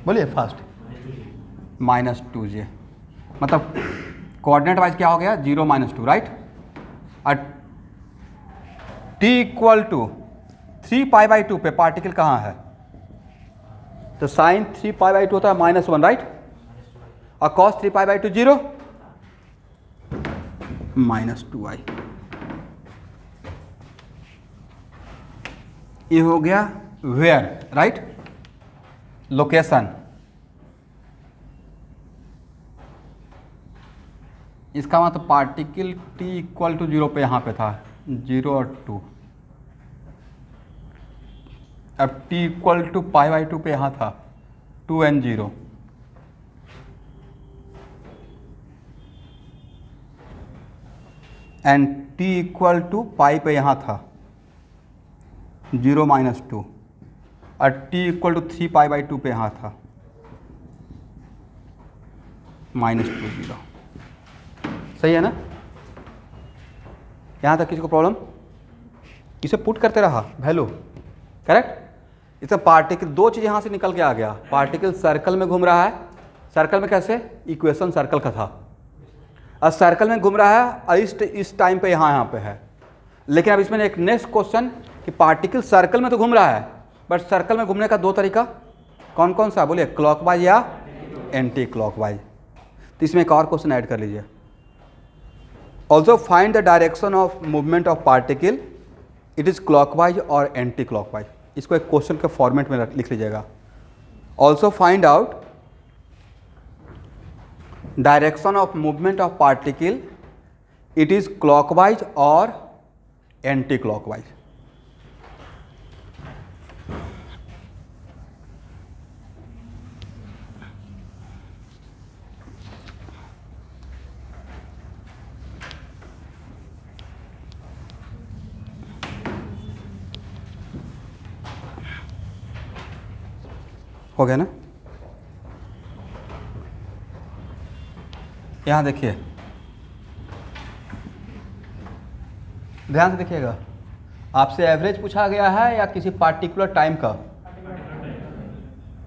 बोलिए फास्ट। -2j मतलब कोऑर्डिनेट वाइज क्या हो गया 0 -2, राइट। और t इक्वल टू 3π/2 पे पार्टिकल कहाँ है, तो साइन 3π/2 होता है -1, राइट। और cos 3π/2 0 -2i। ये हो गया वेयर, राइट, लोकेशन। इसका मतलब पार्टिकल t इक्वल टू 0 पे यहाँ पे था 0 और 2, अब t इक्वल टू π/2 पे यहाँ था 2 and 0, and t equal to pi पे यहाँ था 0 -2, और t इक्वल टू 3π/2 पे यहाँ था -2 0। सही है ना। यहाँ तक किसी को प्रॉब्लम, इसे पुट करते रहा वैल्यू। करेक्ट। इसमें पार्टिकल दो चीज़ यहाँ से निकल के आ गया, पार्टिकल सर्कल में घूम रहा है, सर्कल में कैसे, इक्वेशन सर्कल का था, और सर्कल में घूम रहा है और इस टाइम पे यहाँ पे है। लेकिन अब इसमें एक नेक्स्ट क्वेश्चन कि पार्टिकल सर्कल में तो घूम रहा है, बट सर्कल में घूमने का दो तरीका कौन कौन सा, बोलिए क्लॉकवाइज या एंटी क्लॉकवाइज। तो इसमें एक और क्वेश्चन ऐड कर लीजिए, also find the direction of movement of particle, it is clockwise और एंटी क्लॉकवाइज। इसको एक क्वेश्चन के फॉर्मेट में लिख लीजिएगा, also find out direction of movement of particle, it is clockwise और एंटी क्लॉकवाइज। हो गया ना। यहाँ देखिए, ध्यान से देखिएगा, आपसे एवरेज पूछा गया है या किसी पार्टिकुलर टाइम का,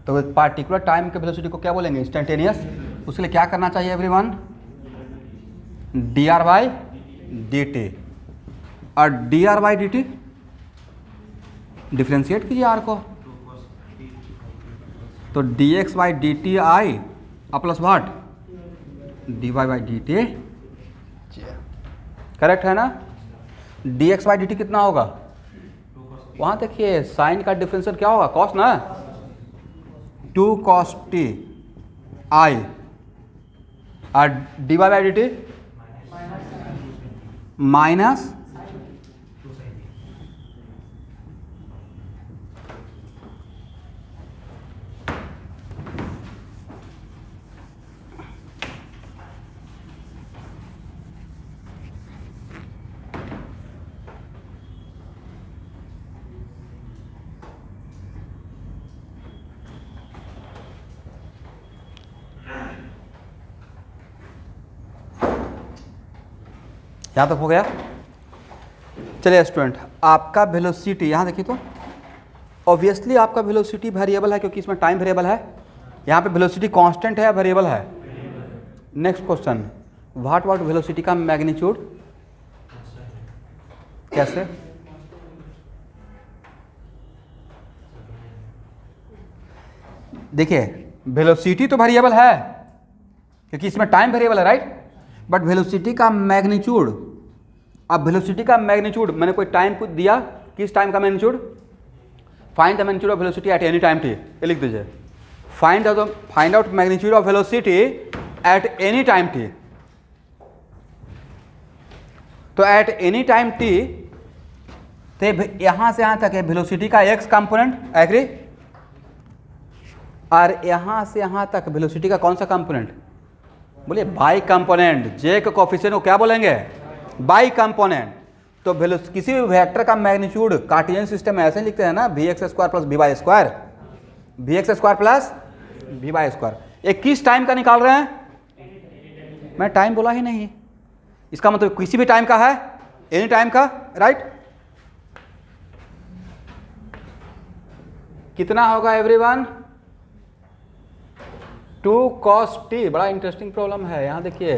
तो पार्टिकुलर टाइम के वेलोसिटी को क्या बोलेंगे, इंस्टेंटेनियस। उसके लिए क्या करना चाहिए एवरीवन, dr/dt, और dr/dt डिफ्रेंशिएट कीजिए r को, तो dx/dt i plus what dy/dt। Correct है ना। dx/dt कितना होगा, वहाँ देखिए साइन का डिफरेंशियल क्या होगा, कॉस ना, 2 cos t i, और dy/dt माइनस यहाँ तक हो गया। चलिए स्टूडेंट, आपका वेलोसिटी यहाँ देखिए, तो ऑब्वियसली आपका वेलोसिटी वेरिएबल है क्योंकि इसमें टाइम वेरिएबल है। यहाँ पे वेलोसिटी कांस्टेंट है या वेरिएबल है। Next question, what about velocity का मैग्नीट्यूड, कैसे, देखिए वेलोसिटी तो वेरिएबल है क्योंकि इसमें टाइम वेरिएबल है, राइट, बट वेलोसिटी का मैग्नीट्यूड, अब वेलोसिटी का मैग्नीट्यूड मैंने कोई टाइम कुछ दिया, किस टाइम का magnitude, find the magnitude of velocity at any time T, ये लिख दीजिए, find out magnitude of velocity at any time T. तो एट एनी टाइम टी, तो यहां से यहां तक है वेलोसिटी का एक्स कंपोनेंट, एग्री, और यहां से यहां तक वेलोसिटी का कौन सा कंपोनेंट, बोलिए बाई कंपोनेंट, जे के कोफिशिएंट को क्या बोलेंगे, बाई कंपोनेंट। तो किसी भी वेक्टर का मैग्नीट्यूड कार्टेशियन सिस्टम में ऐसे लिखते हैं ना, v x square plus v y square, v x square plus v y square. ये किस टाइम का निकाल रहे हैं, मैं टाइम बोला ही नहीं, इसका मतलब किसी भी टाइम का है, एनी टाइम का, राइट। कितना होगा एवरीवन, 2 cos t, बड़ा इंटरेस्टिंग प्रॉब्लम है, यहां देखिए,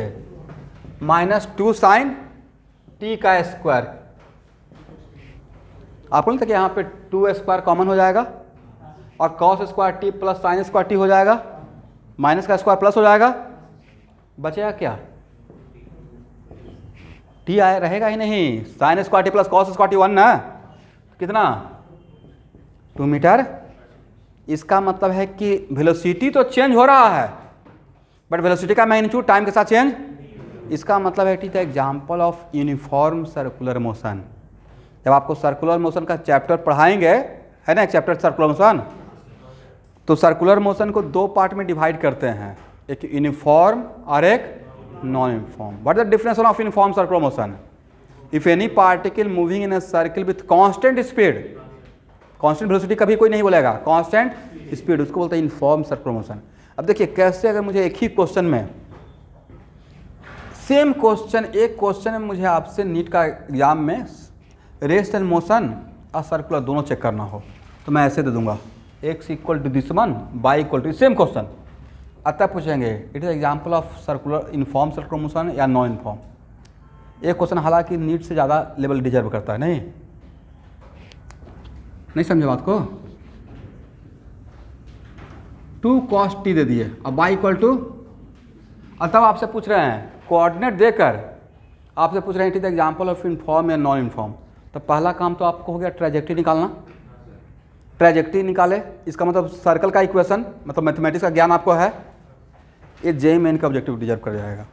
-2 sin t का स्क्वायर। आपको नहीं था कि यहाँ पे 2 स्क्वायर कॉमन हो जाएगा और cos square t plus sine square t हो जाएगा, माइनस का स्क्वायर प्लस हो जाएगा, बचेगा क्या, t आया रहेगा ही नहीं, sine square t plus cos square t 1 ना, कितना 2 मीटर। इसका मतलब है कि वेलोसिटी तो चेंज हो रहा है बट वेलोसिटी का मैग्नीट्यूड टाइम के साथ चेंज, इसका मतलब है it is the example of uniform circular motion. जब आपको सर्कुलर मोशन का चैप्टर पढ़ाएंगे, है ना, एक चैप्टर सर्कुलर मोशन, तो सर्कुलर मोशन को 2 पार्ट में डिवाइड करते हैं, एक यूनिफॉर्म और एक non uniform. What is the difference of uniform circular motion, if any particle moving in a circle with constant speed, constant velocity कभी कोई नहीं बोलेगा, कांस्टेंट स्पीड, उसको बोलते हैं यूनिफॉर्म सर्कुलर मोशन। अब देखिए कैसे, अगर मुझे एक ही क्वेश्चन में सेम क्वेश्चन, एक क्वेश्चन में मुझे आपसे नीट का एग्जाम में रेस्ट एंड मोशन और सर्कुलर दोनों चेक करना हो, तो मैं ऐसे दे दूंगा, x equal to this one, y equal to, same question, अतः पूछेंगे it is example of circular uniform circular motion या नॉन इनफॉर्म। एक क्वेश्चन हालांकि नीट से ज़्यादा लेवल डिजर्व करता है, नहीं समझे बात को। 2 cos t दे दिए, अब y इक्वल टू, और तब आपसे पूछ रहे हैं कोऑर्डिनेट देकर, आपसे पूछ रहे हैं it is example of inform या नॉन इनफॉर्म। तो पहला काम तो आपको हो गया ट्रेजेक्टरी निकालना, ट्रेजेक्टरी निकाले, इसका मतलब सर्कल का इक्वेशन, मतलब मैथमेटिक्स का ज्ञान आपको है, ये जेईई मेन का ऑब्जेक्टिव डिजर्व कर जाएगा।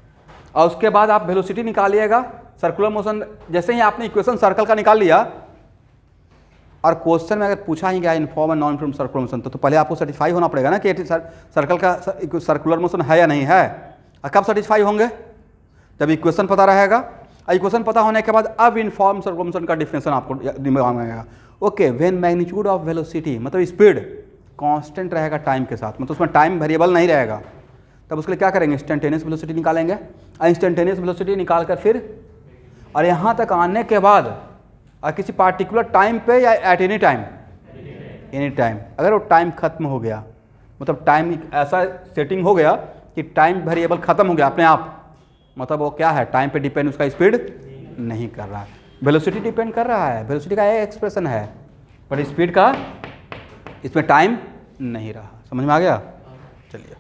और उसके बाद आप वेलोसिटी निकालिएगा, सर्कुलर मोशन, जैसे ही आपने इक्वेशन सर्कल का निकाल लिया और क्वेश्चन में अगर पूछा ही गया इनफॉर्म और नॉन इनफॉर्म सर्कुलर मोशन, तो पहले आपको सेटिस्फाई होना पड़ेगा ना कि सर्कल का सर्कुलर मोशन है या नहीं है। और कब सेटिस्फाई होंगे, जब इक्वेशन पता रहेगा, और इक्वेशन पता होने के बाद अब इनफॉर्म सर्कुलर मोशन का डिफिनेशन आपको दिमाग में आएगा। Okay, when magnitude of velocity, मतलब स्पीड कांस्टेंट रहेगा टाइम के साथ, मतलब उसमें टाइम वेरिएबल नहीं रहेगा, तब उसके लिए क्या करेंगे, इंस्टेंटेनियस वेलोसिटी निकालेंगे। और इंस्टेंटेनियस वेलोसिटी निकाल कर फिर, और यहाँ तक आने के बाद और किसी पार्टिकुलर टाइम पे या at any time, any time, अगर वो टाइम खत्म हो गया, मतलब टाइम ऐसा सेटिंग हो गया कि टाइम वेरिएबल खत्म हो गया अपने आप, मतलब वो क्या है, टाइम पे डिपेंड उसका स्पीड नहीं कर रहा है, वेलोसिटी डिपेंड कर रहा है, वेलोसिटी का एक एक्सप्रेशन है, बट स्पीड का इसमें टाइम नहीं रहा। समझ में आ गया, चलिए,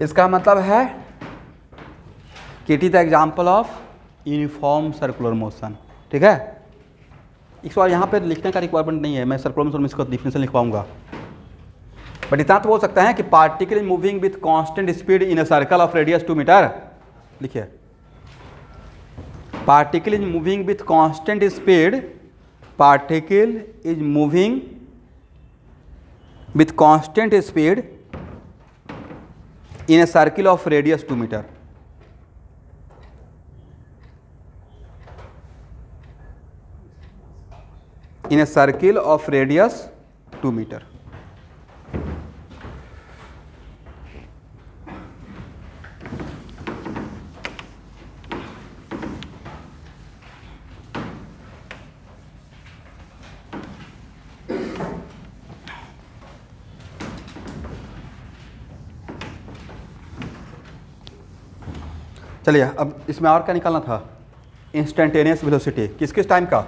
इसका मतलब है कि it is the example of uniform circular motion. ठीक है, इस बार यहाँ पे लिखने का रिक्वायरमेंट नहीं है, मैं सर्कुलर मोशन में इसका डिफिनेशन लिखवाऊंगा, बट इतना तो बोल सकते हैं कि particle moving with constant speed in a circle of radius 2 metre. लिखिए, particle is moving with constant speed, particle is moving with constant speed in a circle of radius 2 meter. In a circle of radius 2 meter. चलिए, अब इसमें और क्या निकालना था, instantaneous velocity, किस किस टाइम का,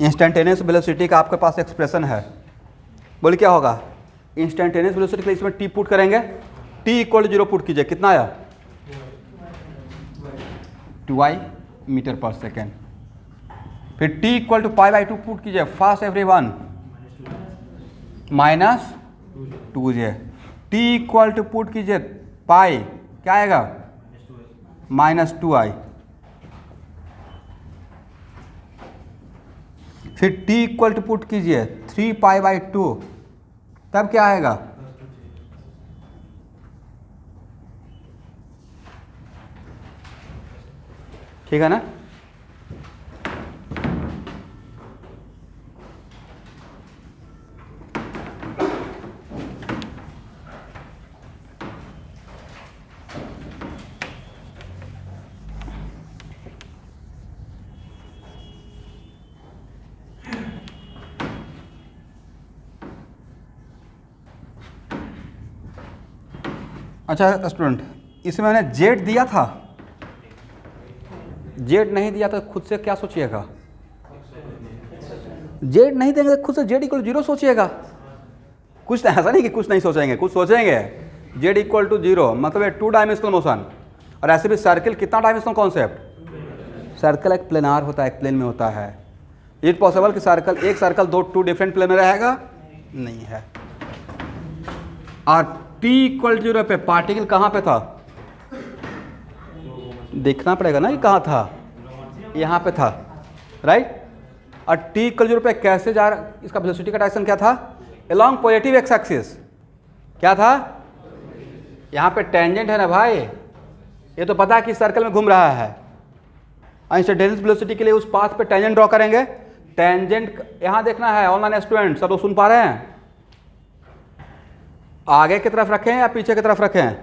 इंस्टेंटेनियस वेलोसिटी का आपके पास एक्सप्रेशन है, बोलिए क्या होगा। इंस्टेंटेनियस वेलोसिटी के लिए इसमें टी पुट करेंगे, टी इक्वल 0 पुट कीजिए, कितना आया 2i मीटर पर सेकेंड। फिर t इक्वल टू π/2 पुट कीजिए, fast everyone -2j। t equal to put कीजिए पाई, क्या आएगा -2i। फिर t इक्वल टू पुट कीजिए 3π/2, तब क्या आएगा ठीक है ना। अच्छा स्टूडेंट, इसमें मैंने जेड दिया था, जेड नहीं दिया तो खुद से क्या सोचिएगा, जेड नहीं देंगे तो खुद से जेड इक्वल 0 सोचिएगा। कुछ ऐसा नहीं कि कुछ नहीं सोचेंगे, कुछ सोचेंगे। जेड इक्वल टू 0 मतलब है 2 डायमेंशनल मोशन। और ऐसे भी सर्किल कितना डायमेंशनल कॉन्सेप्ट, सर्कल एक प्लेनार होता है, एक प्लेन में होता है। इट पॉसिबल कि सर्कल एक सर्कल 2 डिफरेंट प्लेन में रहेगा, नहीं है। और t इक्वल 0 पे पार्टिकल कहाँ पे था, देखना पड़ेगा ना, ये कहाँ था, यहाँ पे था, राइट। और t इक्वल 0 पे कैसे जा रहा, इसका वेलोसिटी का डायरेक्शन क्या था, अलोंग पॉजिटिव एक्स एक्सिस। क्या था, यहाँ पे टेंजेंट है ना भाई, ये तो पता है कि सर्कल में घूम रहा है। इंस्टेंटेनियस वेलोसिटी के लिए उस पाथ पे टेंजेंट ड्रॉ करेंगे। टेंजेंट यहाँ देखना है, ऑनलाइन स्टूडेंट सब लोग सुन पा रहे हैं, आगे की तरफ रखें या पीछे की तरफ रखें,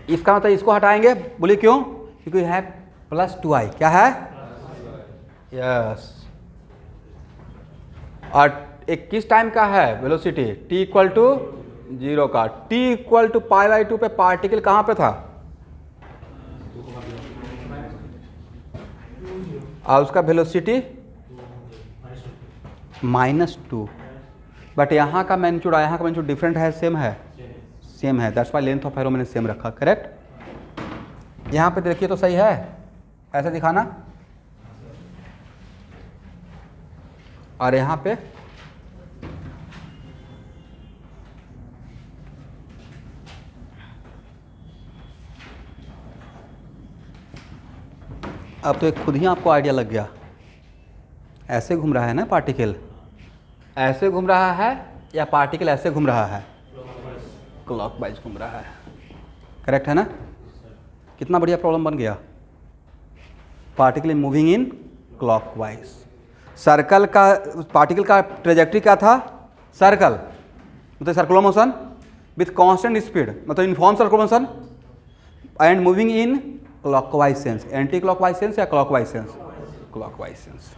इसका मतलब इसको हटाएंगे, बोलिए क्यों, क्योंकि है +2i, क्या है, यस। और एक किस टाइम का है वेलोसिटी, t इक्वल टू 0 का। t इक्वल टू π/2 पे पार्टिकल कहाँ पे था, और उसका वेलोसिटी -2। बट यहाँ का मैग्नीट्यूड और यहाँ का मैग्नीट्यूड डिफरेंट है, सेम है, सेम है, that's why length of arrow मैंने सेम रखा, करेक्ट। यहाँ पे देखिए तो सही है, ऐसे दिखाना, और यहाँ पे अब तो एक खुद ही आपको आइडिया लग गया। ऐसे घूम रहा है ना पार्टिकल, ऐसे घूम रहा है या पार्टिकल ऐसे घूम रहा है, क्लॉकवाइज घूम रहा है, करेक्ट है ना। कितना बढ़िया प्रॉब्लम बन गया, particle moving in clockwise. Circle का पार्टिकल का ट्रेजेक्ट्री क्या था, सर्कल मतलब circular motion with constant speed, मतलब uniform circular motion, and moving in clockwise sense, anti clockwise sense या क्लॉकवाइज सेंस, क्लॉकवाइज सेंस।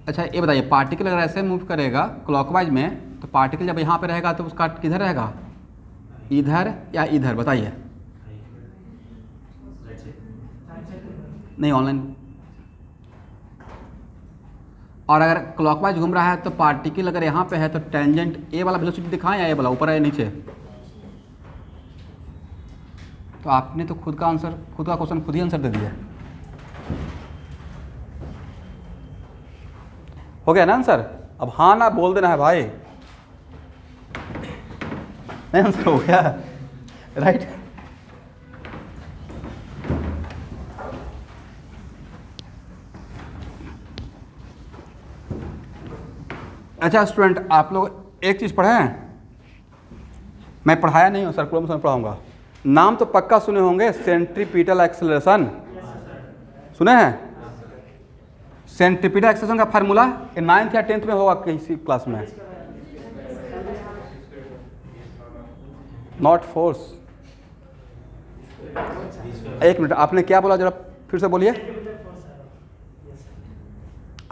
अच्छा ये बताइए, पार्टिकल अगर ऐसे मूव करेगा क्लॉकवाइज में, तो पार्टिकल जब यहाँ पे रहेगा तो उसका किधर रहेगा, इधर या इधर, बताइए। नहीं ऑनलाइन। और अगर क्लॉकवाइज घूम रहा है तो पार्टिकल अगर यहाँ पे है तो टेंजेंट ए वाला वेलोसिटी दिखाएं या ए वाला, ऊपर है नीचे। तो आपने तो खुद का आंसर, खुद का क्वेश्चन खुद ही आंसर दे दिया, हो गया ना आंसर। अब हाँ ना बोल देना है भाई, नहीं आंसर हो गया, राइट। अच्छा स्टूडेंट, आप लोग एक चीज़ पढ़े हैं, मैं पढ़ाया नहीं हूँ, सर्कुलर मोशन पढ़ाऊंगा। नाम तो पक्का सुने होंगे, सेंट्रीपिटल एक्सेलरेशन सुने हैं। सेंट्रीपिटल एक्सेलरेशन का फार्मूला 9th या 10th में होगा किसी क्लास में, नॉट फोर्स। एक मिनट, आपने क्या बोला, जरा फिर से बोलिए।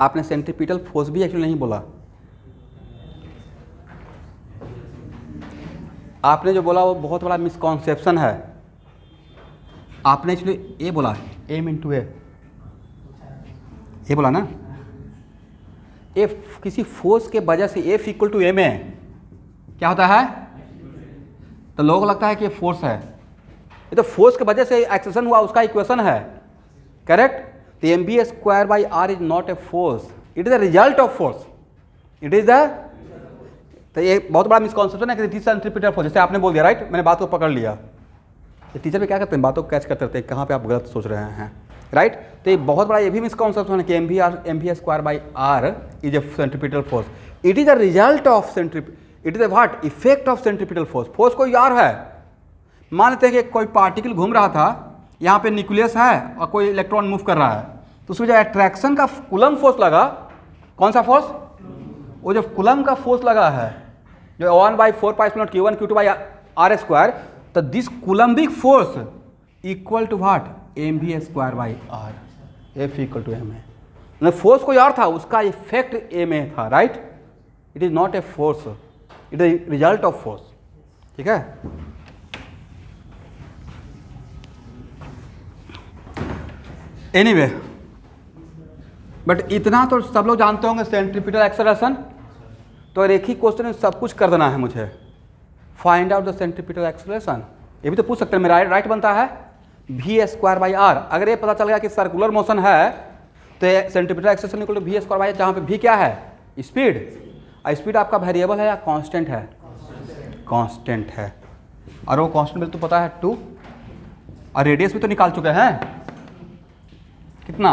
आपने सेंट्रीपिटल फोर्स भी एक्चुअली नहीं बोला, आपने जो बोला वो बहुत बड़ा मिसकॉन्सेप्शन है। आपने इसलिए ए बोला, एम इंटू ए बोला ना। एफ किसी फोर्स के वजह से एफ इक्वल टू एम है, क्या होता है? तो लोगों को लगता है कि ये फोर्स है, ये तो फोर्स के वजह से एक्सेशन हुआ, उसका इक्वेशन है, करेक्ट। तो M B square by R is not a force, it is the result of force, it is the. तो ये बहुत बड़ा मिसकॉन्सेप्शन है कि दिस सेंट्रीपिटल फोर्स, जैसे आपने बोल दिया, राइट, मैंने बात को पकड़ लिया। ये टीचर भी क्या करते हैं, बातों को कैच करते रहते हैं, कहाँ पे आप गलत सोच रहे हैं, राइट। तो ये बहुत बड़ा ये भी मिसकॉन्सेप्शन है कि M B square by R is a centripetal force, it is the result of it is the what, effect of centripetal force. Force कोई और है, मान लेते हैं कि कोई पार्टिकल घूम रहा था, यहाँ पे न्यूक्लियस है और कोई इलेक्ट्रॉन मूव कर रहा है, तो उसमें जो अट्रैक्शन का कूलम फोर्स लगा, कौन सा फोर्स? वो जो कूलम का फोर्स लगा है, जो 1/4π Q1 Q2 by r square, तो this Coulombic force equal to what, m B square by r, f equal to m a. Force कोई और था, उसका इफेक्ट एम ए था, right. It is not a force, it is result of force, ठीक है। Anyway, but इतना तो सब लोग जानते होंगे सेंट्रीपिटल एक्सेलरेशन, तो एक ही क्वेश्चन में सब कुछ कर देना है मुझे, find out the centripetal acceleration. ये भी तो पूछ सकते हैं, मेरा राइट बनता है वी स्क्वायर बाई आर। अगर ये पता चल गया कि सर्कुलर मोशन है तो centripetal acceleration equal to V square by, जहाँ पे वी क्या है, स्पीड। स्पीड आपका वेरिएबल है या कांस्टेंट है? कांस्टेंट है, और वो कांस्टेंट बिल्कुल तो पता है 2, और रेडियस भी तो निकाल चुके हैं, कितना?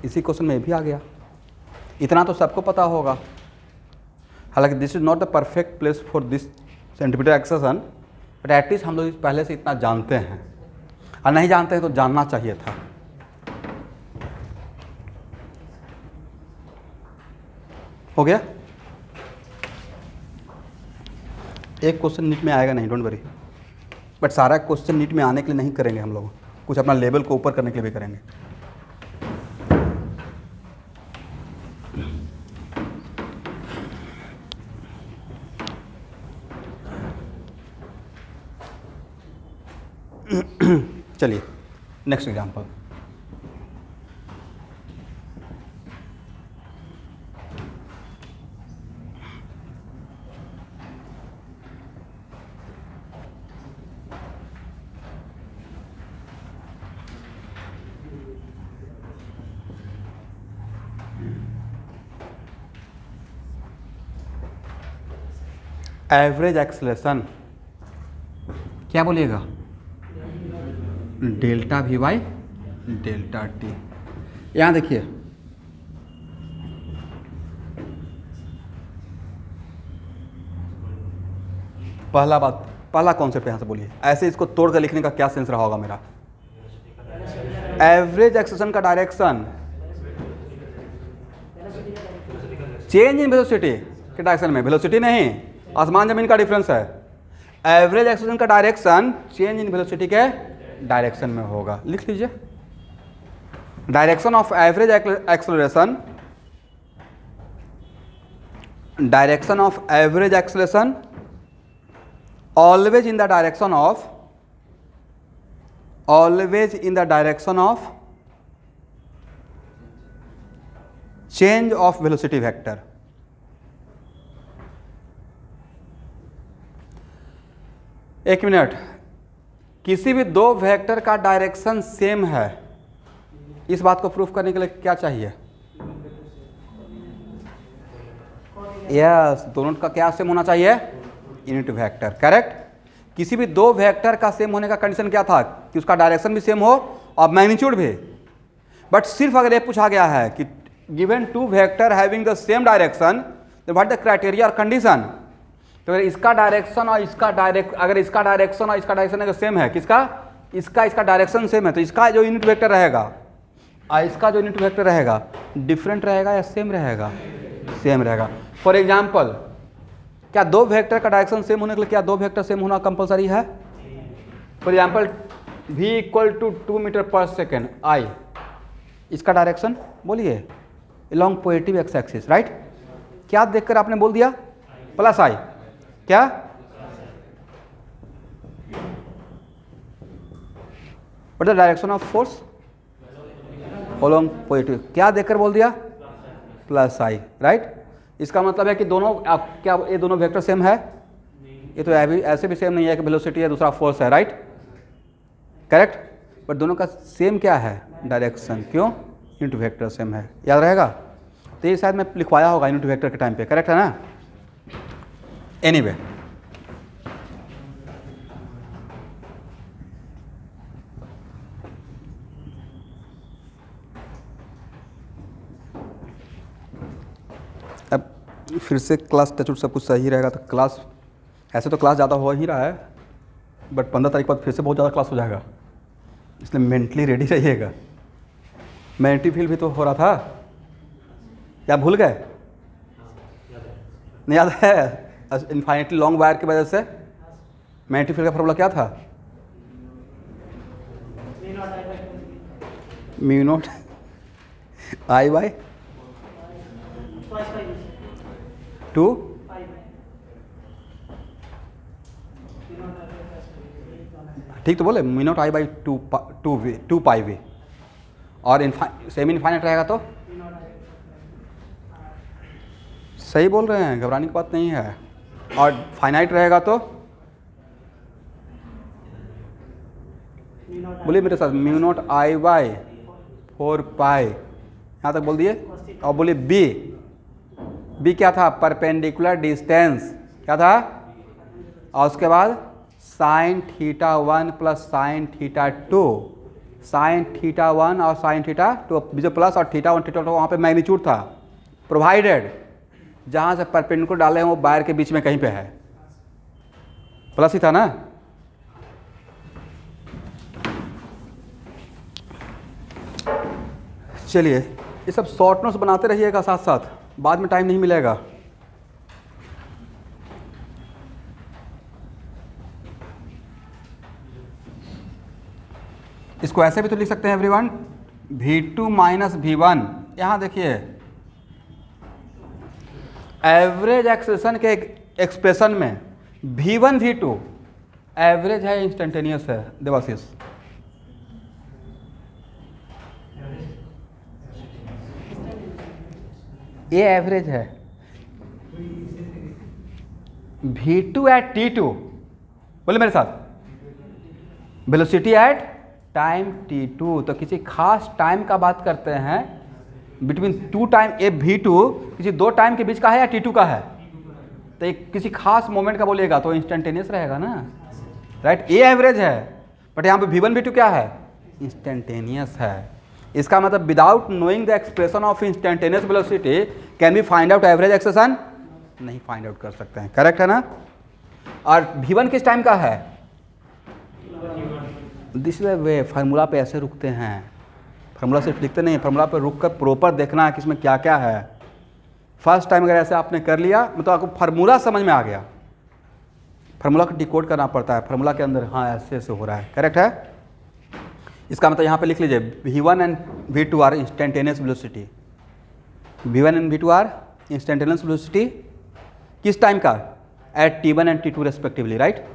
इसी क्वेश्चन में भी आ गया। इतना तो सबको पता होगा, हालांकि this is not the perfect place for this centripetal acceleration, but at least हम लोग पहले से इतना जानते हैं, और नहीं जानते हैं तो जानना चाहिए था। हो गया? एक क्वेश्चन नीट में आएगा नहीं, डोंट वरी, बट सारा क्वेश्चन नीट में आने के लिए नहीं करेंगे हम लोग, कुछ अपना लेवल को ऊपर करने के लिए भी करेंगे। चलिए नेक्स्ट एग्जांपल। एवरेज एक्सेलरेशन क्या बोलिएगा? Delta we by delta T. यहाँ देखिए, पहला कॉन्सेप्ट यहाँ से बोलिए, ऐसे इसको तोड़ कर लिखने का क्या सेंस रहा होगा मेरा? एवरेज एक्सेलरेशन का डायरेक्शन चेंज इन वेलोसिटी के डायरेक्शन में, वेलोसिटी नहीं, आसमान जमीन का डिफरेंस है। एवरेज एक्सेलरेशन का डायरेक्शन चेंज इन वेलोसिटी के डायरेक्शन में होगा। लिख लीजिए, direction of average acceleration, direction of average acceleration always in the direction of, always in the direction of change of velocity vector। एक मिनट, किसी भी दो वेक्टर का डायरेक्शन सेम है, इस बात को प्रूफ करने के लिए क्या चाहिए? यस, दोनों का क्या सेम होना चाहिए? Unit vector, correct. किसी भी दो वेक्टर का सेम होने का कंडीशन क्या था? कि उसका डायरेक्शन भी सेम हो और मैग्नीट्यूड भी। बट सिर्फ अगर ये पूछा गया है कि given two vector having the same direction, तो व्हाट द क्राइटेरिया और कंडीशन? तो अगर इसका डायरेक्शन और इसका अगर इसका डायरेक्शन और इसका डायरेक्शन अगर सेम है, किसका? इसका डायरेक्शन सेम है, तो इसका जो यूनिट वेक्टर रहेगा और इसका जो यूनिट वेक्टर रहेगा डिफरेंट रहेगा या सेम रहेगा? सेम रहेगा। फॉर एग्जाम्पल, क्या दो वेक्टर का डायरेक्शन सेम होने के लिए क्या दो वेक्टर सेम होना कंपलसरी है? For example v equal to 2 metre per second I, इसका डायरेक्शन बोलिए along positive X axis, right. क्या देखकर आपने बोल दिया? प्लस आई, क्या but the direction of force along positive, क्या देखकर बोल दिया, प्लस आई, राइट। इसका मतलब है कि दोनों क्या ये दोनों वेक्टर सेम है, ये तो ऐसे भी सेम नहीं है कि वेलोसिटी है दूसरा फोर्स है, राइट, करेक्ट, बट दोनों का सेम क्या है, डायरेक्शन, क्यों, यूनिट वेक्टर सेम है, याद रहेगा। तो ये शायद मैं लिखवाया होगा यूनिट वेक्टर के टाइम पे, करेक्ट है ना। एनीवे अब फिर से क्लास टच सब कुछ सही रहेगा तो क्लास, ऐसे तो क्लास ज़्यादा हो ही रहा है, बट 15 तारीख बाद फिर से बहुत ज़्यादा क्लास हो जाएगा, इसलिए मेंटली रेडी रहिएगा। मैग्नेटिक फील्ड भी तो हो रहा था, क्या भूल गए, नहीं याद है, इन्फाइनिटली लॉन्ग वायर की वजह से मैग्नेटिक फील्ड का फॉर्मूला क्या था, म्यू नॉट आई बाई 2 ठीक तो बोले, mu naught I by 2 pi V, और सेमी इनफाइनाइट रहेगा तो सही बोल रहे हैं, घबराने की बात नहीं है, और फाइनाइट रहेगा तो बोलिए मेरे साथ, म्यू नॉट आई बाई 4 पाई, यहाँ तक बोल दिए, और बोलिए बी क्या था, परपेंडिकुलर डिस्टेंस, क्या था, और उसके बाद sine theta 1 plus sine theta 2, sine theta 1 और साइन थीटा 2 जो प्लस, और थीटा 1 थीटा 2 वहाँ पे मैग्नीट्यूड था, प्रोवाइडेड जहाँ से परपेंडिकुलर डाले हैं वो वायर के बीच में कहीं पे है, प्लस ही था ना। चलिए ये सब शॉर्ट नोट्स बनाते रहिएगा साथ साथ, बाद में टाइम नहीं मिलेगा। इसको ऐसे भी तो लिख सकते हैं एवरीवन, V2 माइनस V1, यहाँ देखिए एवरेज एक्सेलेरेशन के एक्सप्रेशन में V1 V2 एवरेज है, इंस्टेंटेनियस है, देवाशीष ये एवरेज है, V2 एट T2, बोले मेरे साथ, वेलोसिटी एट टाइम T2, तो किसी खास टाइम का बात करते हैं, बिटवीन 2 टाइम, ए V2 किसी 2 टाइम के बीच का है या T2 का है, तो एक किसी खास मोमेंट का बोलिएगा तो इंस्टेंटेनियस रहेगा ना, राइट, ये एवरेज है, बट यहाँ पे V1 V2 क्या है, इंस्टेंटेनियस है। इसका मतलब without knowing the expression of instantaneous velocity can be find out average acceleration, नहीं फाइंड आउट कर सकते हैं, करेक्ट है ना। और V1 किस टाइम का है, दिस इज वे, फार्मूला पे ऐसे रुकते हैं, फार्मूला सिर्फ लिखते नहीं, फार्मूला पे रुक कर प्रॉपर देखना है कि इसमें क्या क्या है। फर्स्ट टाइम अगर ऐसे आपने कर लिया मतलब आपको फार्मूला समझ में आ गया, फार्मूला को डिकोड करना पड़ता है, फार्मूला के अंदर हाँ ऐसे ऐसे हो रहा है, करेक्ट है। इसका मतलब यहाँ पे लिख लीजिए V1 and V2 are instantaneous velocity, V1 and V2 are instantaneous velocity किस टाइम का, at T1 and T2 respectively, right.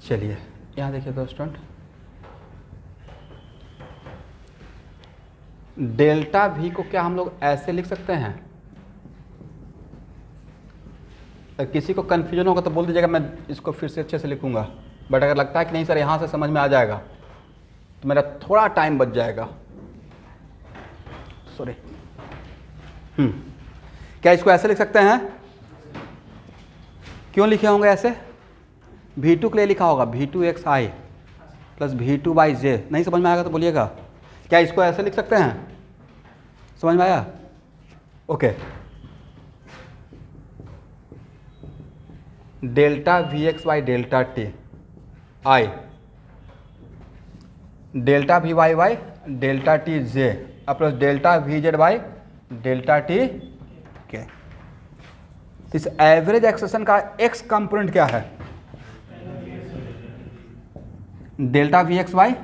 चलिए यहाँ देखिए दोस्तों, डेल्टा V को क्या हम लोग ऐसे लिख सकते हैं, अगर किसी को कन्फ्यूजन होगा तो बोल दीजिएगा, मैं इसको फिर से अच्छे से लिखूंगा, बट अगर लगता है कि नहीं सर यहाँ से समझ में आ जाएगा तो मेरा थोड़ा टाइम बच जाएगा, सॉरी। क्या इसको ऐसे लिख सकते हैं, क्यों लिखे होंगे ऐसे, V2 के लिए लिखा होगा V2xi प्लस V2/j, नहीं समझ में आएगा तो बोलिएगा। क्या इसको ऐसे लिख सकते हैं, समझ में आया, okay. Delta Vx by delta T I, delta Vy by delta T J plus delta V Z by delta T K. इस एवरेज एक्सेशन का एक्स कंपोनेंट क्या है? Delta V X by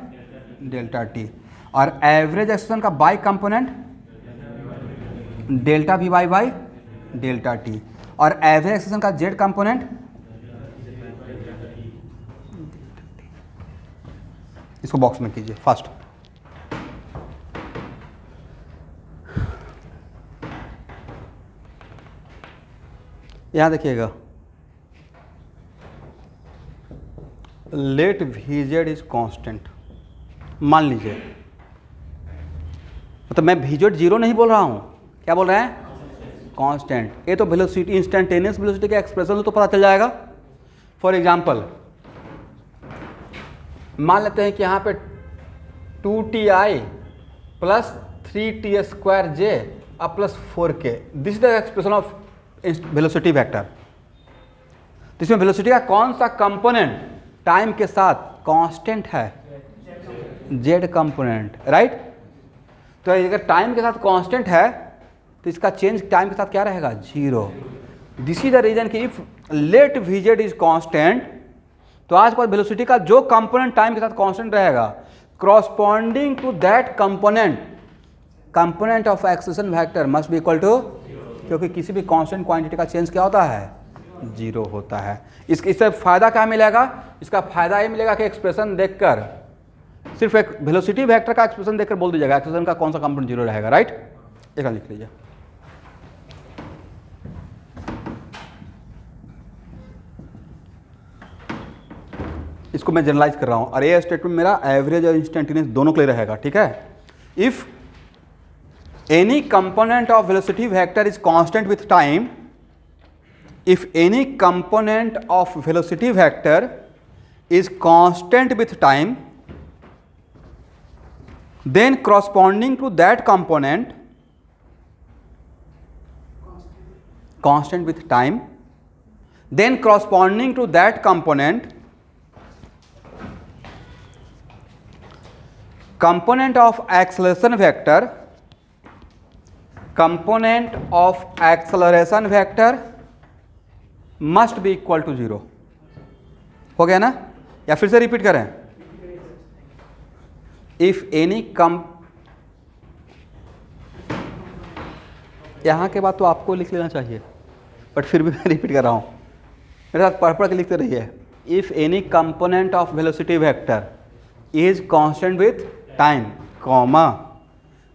delta T, और average acceleration का Y component delta V Y by delta T, और average acceleration का Z component इसको box में कीजिए फर्स्ट। यहां देखिएगा, let V Z is constant. मान लीजिए, मतलब मैं वी जेड जीरो नहीं बोल रहा हूं, क्या बोल रहे हैं? कांस्टेंट। ये तो वेलोसिटी, इंस्टेंटेनियस वेलोसिटी का एक्सप्रेशन तो पता चल जाएगा। फॉर एग्जांपल मान लेते हैं कि यहाँ पे 2ti plus 3t² j plus 4k, this is the expression of velocity vector. इसमें वेलोसिटी का कौन सा कंपोनेंट टाइम के साथ कांस्टेंट है? Z component, right. तो अगर टाइम के साथ कांस्टेंट है तो इसका चेंज टाइम के साथ क्या रहेगा? Zero. This is the reason कि if let V Z is constant, तो आज पर वेलोसिटी का जो कंपोनेंट टाइम के साथ कांस्टेंट रहेगा, corresponding to that component of acceleration vector must be equal to, क्योंकि किसी भी कांस्टेंट क्वांटिटी का चेंज क्या होता है? जीरो होता है। इससे फायदा क्या मिलेगा? इसका फायदा ये मिलेगा कि एक्सप्रेशन देखकर, सिर्फ एक वेलोसिटी वेक्टर का एक्सप्रेशन देखकर बोल दीजिएगा एक्सेलेरेशन का कौन सा कंपोनेंट जीरो रहेगा, राइट। एक लिख लीजिए, इसको मैं जनरलाइज कर रहा हूं, और ये स्टेटमेंट मेरा एवरेज और इंस्टेंटेनियस दोनों के लिए रहेगा, ठीक है। If any component of velocity vector is constant with time, if any component of velocity vector is constant with time, then corresponding to that component constant with time, then corresponding to that component component of acceleration vector, component of acceleration vector must be equal to 0। हो गया ना? या फिर से repeat करें? If any यहाँ के बाद तो आपको लिख लेना चाहिए, बट फिर भी मैं रिपीट कर रहा हूँ, मेरे साथ पढ़ के लिखते रहिए। If any component of velocity vector is constant with time, comma,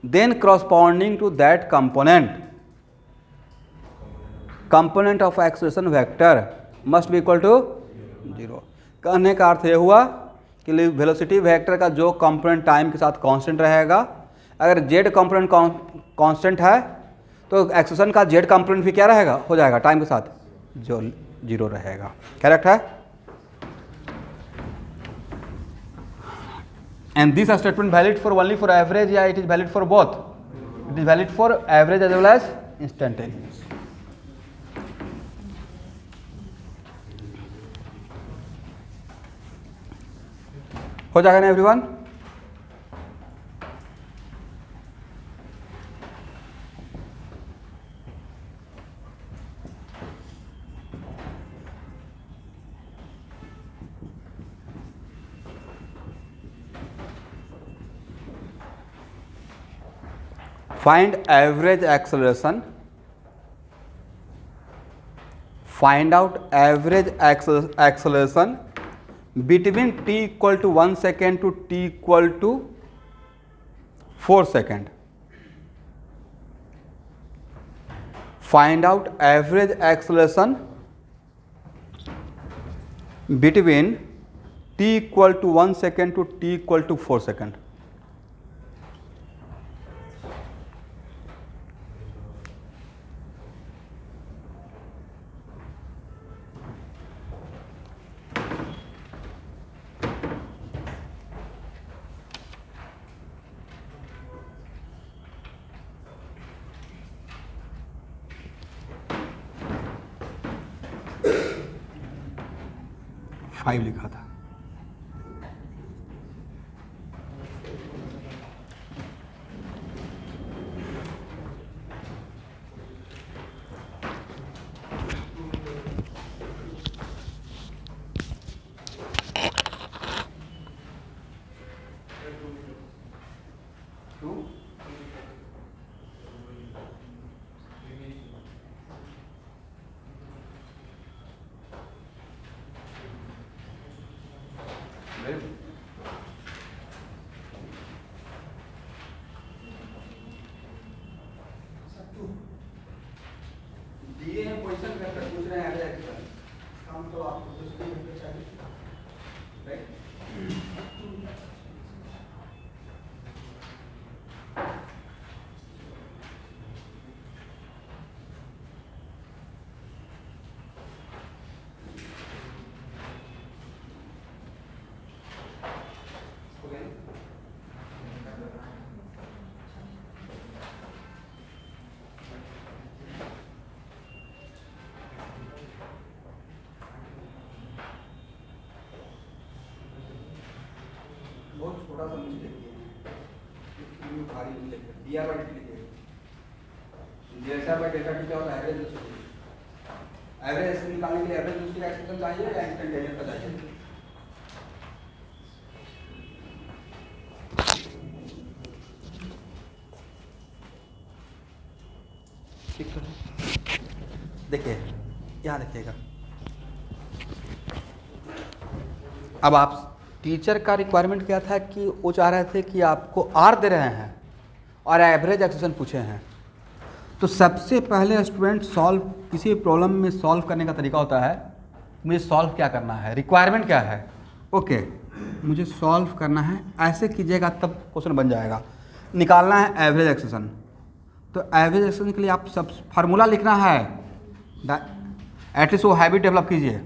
then corresponding to that component of acceleration vector must be equal to 0। कहने का अर्थ ये हुआ कि वेलोसिटी वेक्टर का जो कंपोनेंट टाइम के साथ कांस्टेंट रहेगा, अगर जेड कंपोनेंट कांस्टेंट है तो एक्सेलेरेशन का जेड कंपोनेंट भी क्या रहेगा? हो जाएगा टाइम के साथ जो 0 रहेगा। करेक्ट है? And this statement valid for only for average, या it is valid for both? It is valid for average as well as instantaneous. हो जाएगा ना everyone? Find average acceleration. Find out average acceleration between t equal to 1 second to t equal to 4 second. Find out average acceleration between t equal to 1 second to t equal to 4 second. लिखा था। बहुत छोटा सा मुझे लिखिए, भारी लिखिए, dr by dt लिखिए। डेल्टा बाय डेल्टा टी क्या होता है? Average velocity. एवरेज निकालने के लिए एवरेज वेलोसिटी का एक्सप्रेशन चाहिए या इंस्टेंटेनियस का चाहिए? ठीक है, देखिए यहाँ देखिएगा। अब आप टीचर का रिक्वायरमेंट क्या था कि वो चाह रहे थे कि आपको आर दे रहे हैं और एवरेज एक्सप्रेशन पूछे हैं। तो सबसे पहले स्टूडेंट सॉल्व, किसी प्रॉब्लम में सॉल्व करने का तरीका होता है, मुझे सॉल्व क्या करना है, रिक्वायरमेंट क्या है, ओके मुझे सॉल्व करना है, ऐसे कीजिएगा तब क्वेश्चन बन जाएगा। निकालना है एवरेज एक्सप्रेशन, तो एवरेज एक्सप्रेशन के लिए आप सब फार्मूला लिखना है, एटलीस्ट वो हैबिट डेवलप कीजिए।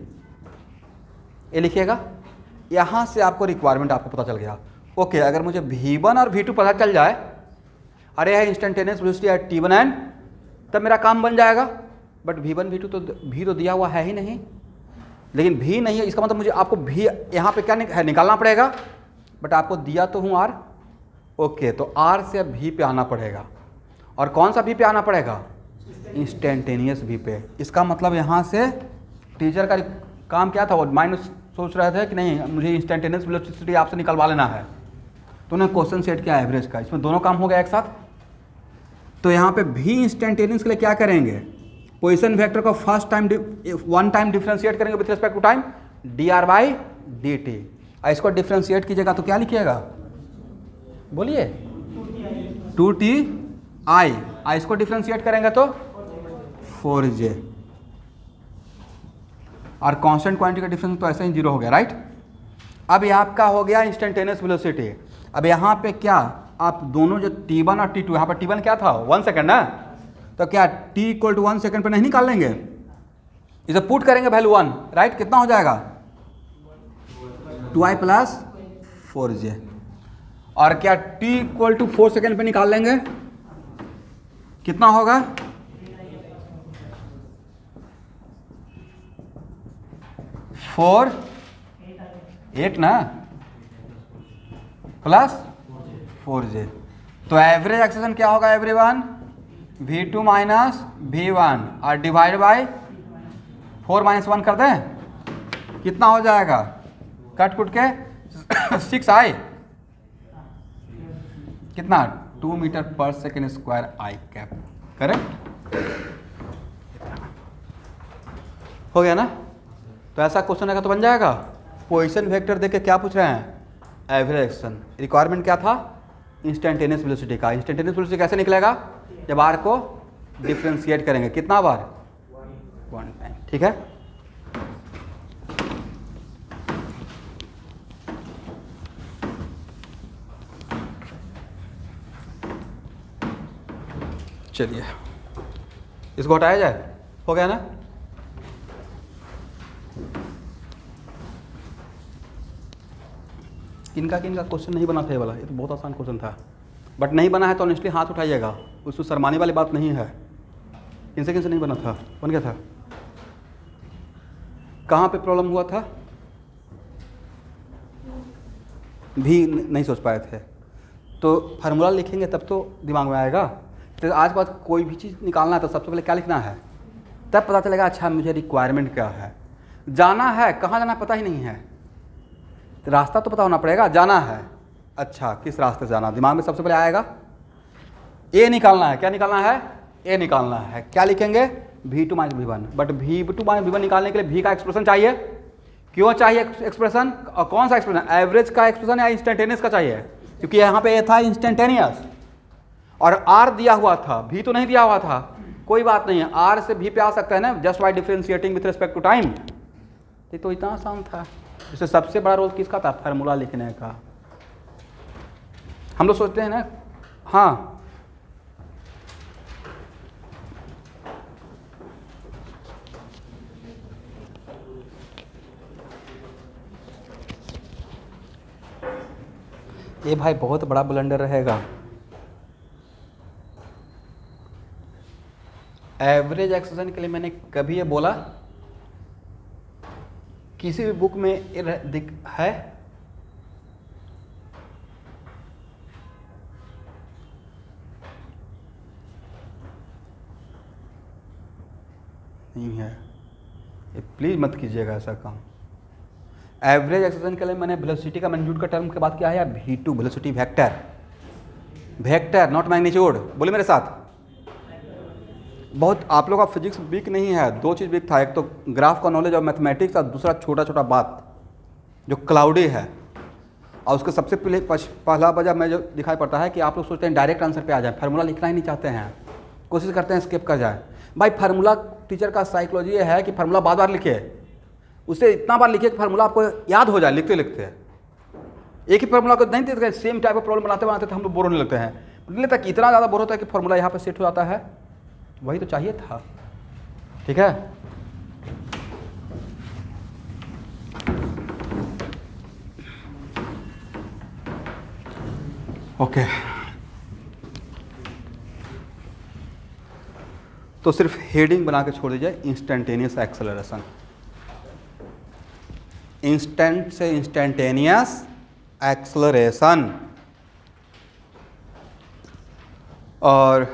ये लिखिएगा, यहाँ से आपको रिक्वायरमेंट आपको पता चल गया। ओके, अगर मुझे V1 और V2 पता चल जाए, अरे है instantaneous velocity at T1 and, तब मेरा काम बन जाएगा। बट V1 V2 तो V तो दिया हुआ है ही नहीं, लेकिन V नहीं है, इसका मतलब मुझे आपको V यहाँ पे क्या है निकालना पड़ेगा, बट आपको दिया तो हूँ R। ओके, तो R से अब V पे आना पड़ेगा, और कौन सा V पे आना पड़ेगा? इंस्टेंटेनियस V पे। इसका मतलब यहाँ से टीचर का काम क्या था, वो माइंड सोच रहे थे कि नहीं मुझे इंस्टेंटेनियस वेलोसिटी आपसे निकलवा लेना है, तो उन्हें क्वेश्चन सेट किया एवरेज का, इसमें दोनों काम हो गया एक साथ। तो यहाँ पे भी इंस्टेंटेनियस के लिए क्या करेंगे, पोजीशन वेक्टर को first time one time differentiate करेंगे with respect to time, dr by dt। इसको डिफरेंशिएट कीजिएगा तो क्या लिखिएगा, बोलिए 2ti। इसको डिफरेंशिएट करेंगे तो 4j, और कांस्टेंट क्वांटिटी का डिफरेंस तो ऐसे ही 0 हो गया, राइट। अब ये आपका हो गया इंस्टेंटेनियस वेलोसिटी। अब यहाँ पे क्या आप दोनों जो T1 और T2, यहाँ पर T1 क्या था 1 सेकेंड ना, तो क्या t इक्वल टू 1 सेकेंड पे नहीं निकाल लेंगे, इसे पुट करेंगे वैल्यू 1, राइट। कितना हो जाएगा 2i प्लस 4j, और क्या t इक्वल टू 4 सेकेंड पे निकाल लेंगे, कितना होगा 8 ना प्लस 4j। तो एवरेज एक्सेशन क्या होगा एवरीवन, V2 माइनस V1 और डिवाइड बाय 4 माइनस 1 कर दें, कितना हो जाएगा, कट कुट के 6i, कितना 2 मीटर पर सेकेंड स्क्वायर आई कैप, करेक्ट हो गया ना। तो ऐसा क्वेश्चन आएगा तो बन जाएगा। पोजीशन वेक्टर देख के क्या पूछ रहे हैं, एवरेज एक्शन। रिक्वायरमेंट क्या था, इंस्टेंटेनियस वेलोसिटी का। इंस्टेंटेनियस वेलोसिटी कैसे निकलेगा, जब आर को डिफरेंशिएट करेंगे, कितना बार 1 टाइम, ठीक है। चलिए इसको हटाया जाए, हो गया ना। किनका क्वेश्चन नहीं बना था ये वाला, ये तो बहुत आसान क्वेश्चन था, बट नहीं बना है तो ऑनेस्टली हाथ उठाइएगा, उसको शर्माने वाली बात नहीं है। किनसे नहीं बना था, बन गया था, कहाँ पे प्रॉब्लम हुआ था, भी नहीं सोच पाए थे। तो फार्मूला लिखेंगे तब तो दिमाग में आएगा। तो आज बाद कोई भी चीज़ निकालना है तो सबसे पहले क्या लिखना है, तब पता चलेगा अच्छा मुझे रिक्वायरमेंट क्या है। जाना है, कहाँ जाना पता ही नहीं है, तो रास्ता तो पता होना पड़ेगा, जाना है, अच्छा किस रास्ते से जाना, दिमाग में सबसे पहले आएगा। ए निकालना है, क्या निकालना है, ए निकालना है, क्या लिखेंगे V2 minus V1। But V2 minus V1 निकालने के लिए V का एक्सप्रेशन चाहिए, क्यों चाहिए एक्सप्रेशन, और कौन सा एक्सप्रेशन, एवरेज का एक्सप्रेशन या इंस्टेंटेनियस का चाहिए, क्योंकि यहाँ पे ए था इंस्टेंटेनियस और R दिया हुआ था, V तो नहीं दिया हुआ था। कोई बात नहीं है, R से V पे आ सकता है ना, just by differentiating with respect to time. तो इतना आसान था। इससे सबसे बड़ा रोल किसका था, फार्मूला लिखने का। हम लोग सोचते हैं ना, हाँ ये भाई बहुत बड़ा ब्लंडर रहेगा। एवरेज एक्सप्रेशन के लिए मैंने कभी ये बोला, किसी भी बुक में है, नहीं है, ये प्लीज़ मत कीजिएगा ऐसा काम। एवरेज एक्सेलरेशन के लिए मैंने वेलोसिटी का मैग्नीट्यूड का टर्म के बाद क्या है, v2 velocity vector, vector not magnitude. बोले मेरे साथ। बहुत आप लोग का फिजिक्स वीक नहीं है, दो चीज़ वीक था, एक तो ग्राफ का नॉलेज और मैथमेटिक्स, और दूसरा छोटा छोटा बात जो क्लाउडी है। और उसके सबसे पहला वजह में जो दिखाई पड़ता है कि आप लोग सोचते हैं डायरेक्ट आंसर पे आ जाए, फार्मूला लिखना ही नहीं चाहते हैं, कोशिश करते हैं स्किप कर जाए। भाई फार्मूला टीचर का साइकोलॉजी ये है कि फार्मूला बार बार लिखिए, उसे इतना बार लिखिए कि फार्मूला आपको याद हो जाए लिखते लिखते। एक ही फार्मूला को नहीं देते, सेम टाइप ऑफ प्रॉब्लम बनाते बनाते तो हम लोग बोर होने लगते हैं, नहीं तक इतना ज़्यादा बोर होता है कि फार्मूला यहाँ पर सेट हो जाता है। वही तो चाहिए था, ठीक है। ओके तो सिर्फ हेडिंग बना के छोड़ दीजिए, इंस्टेंटेनियस एक्सेलरेशन। इंस्टेंट से इंस्टेंटेनियस एक्सेलरेशन। और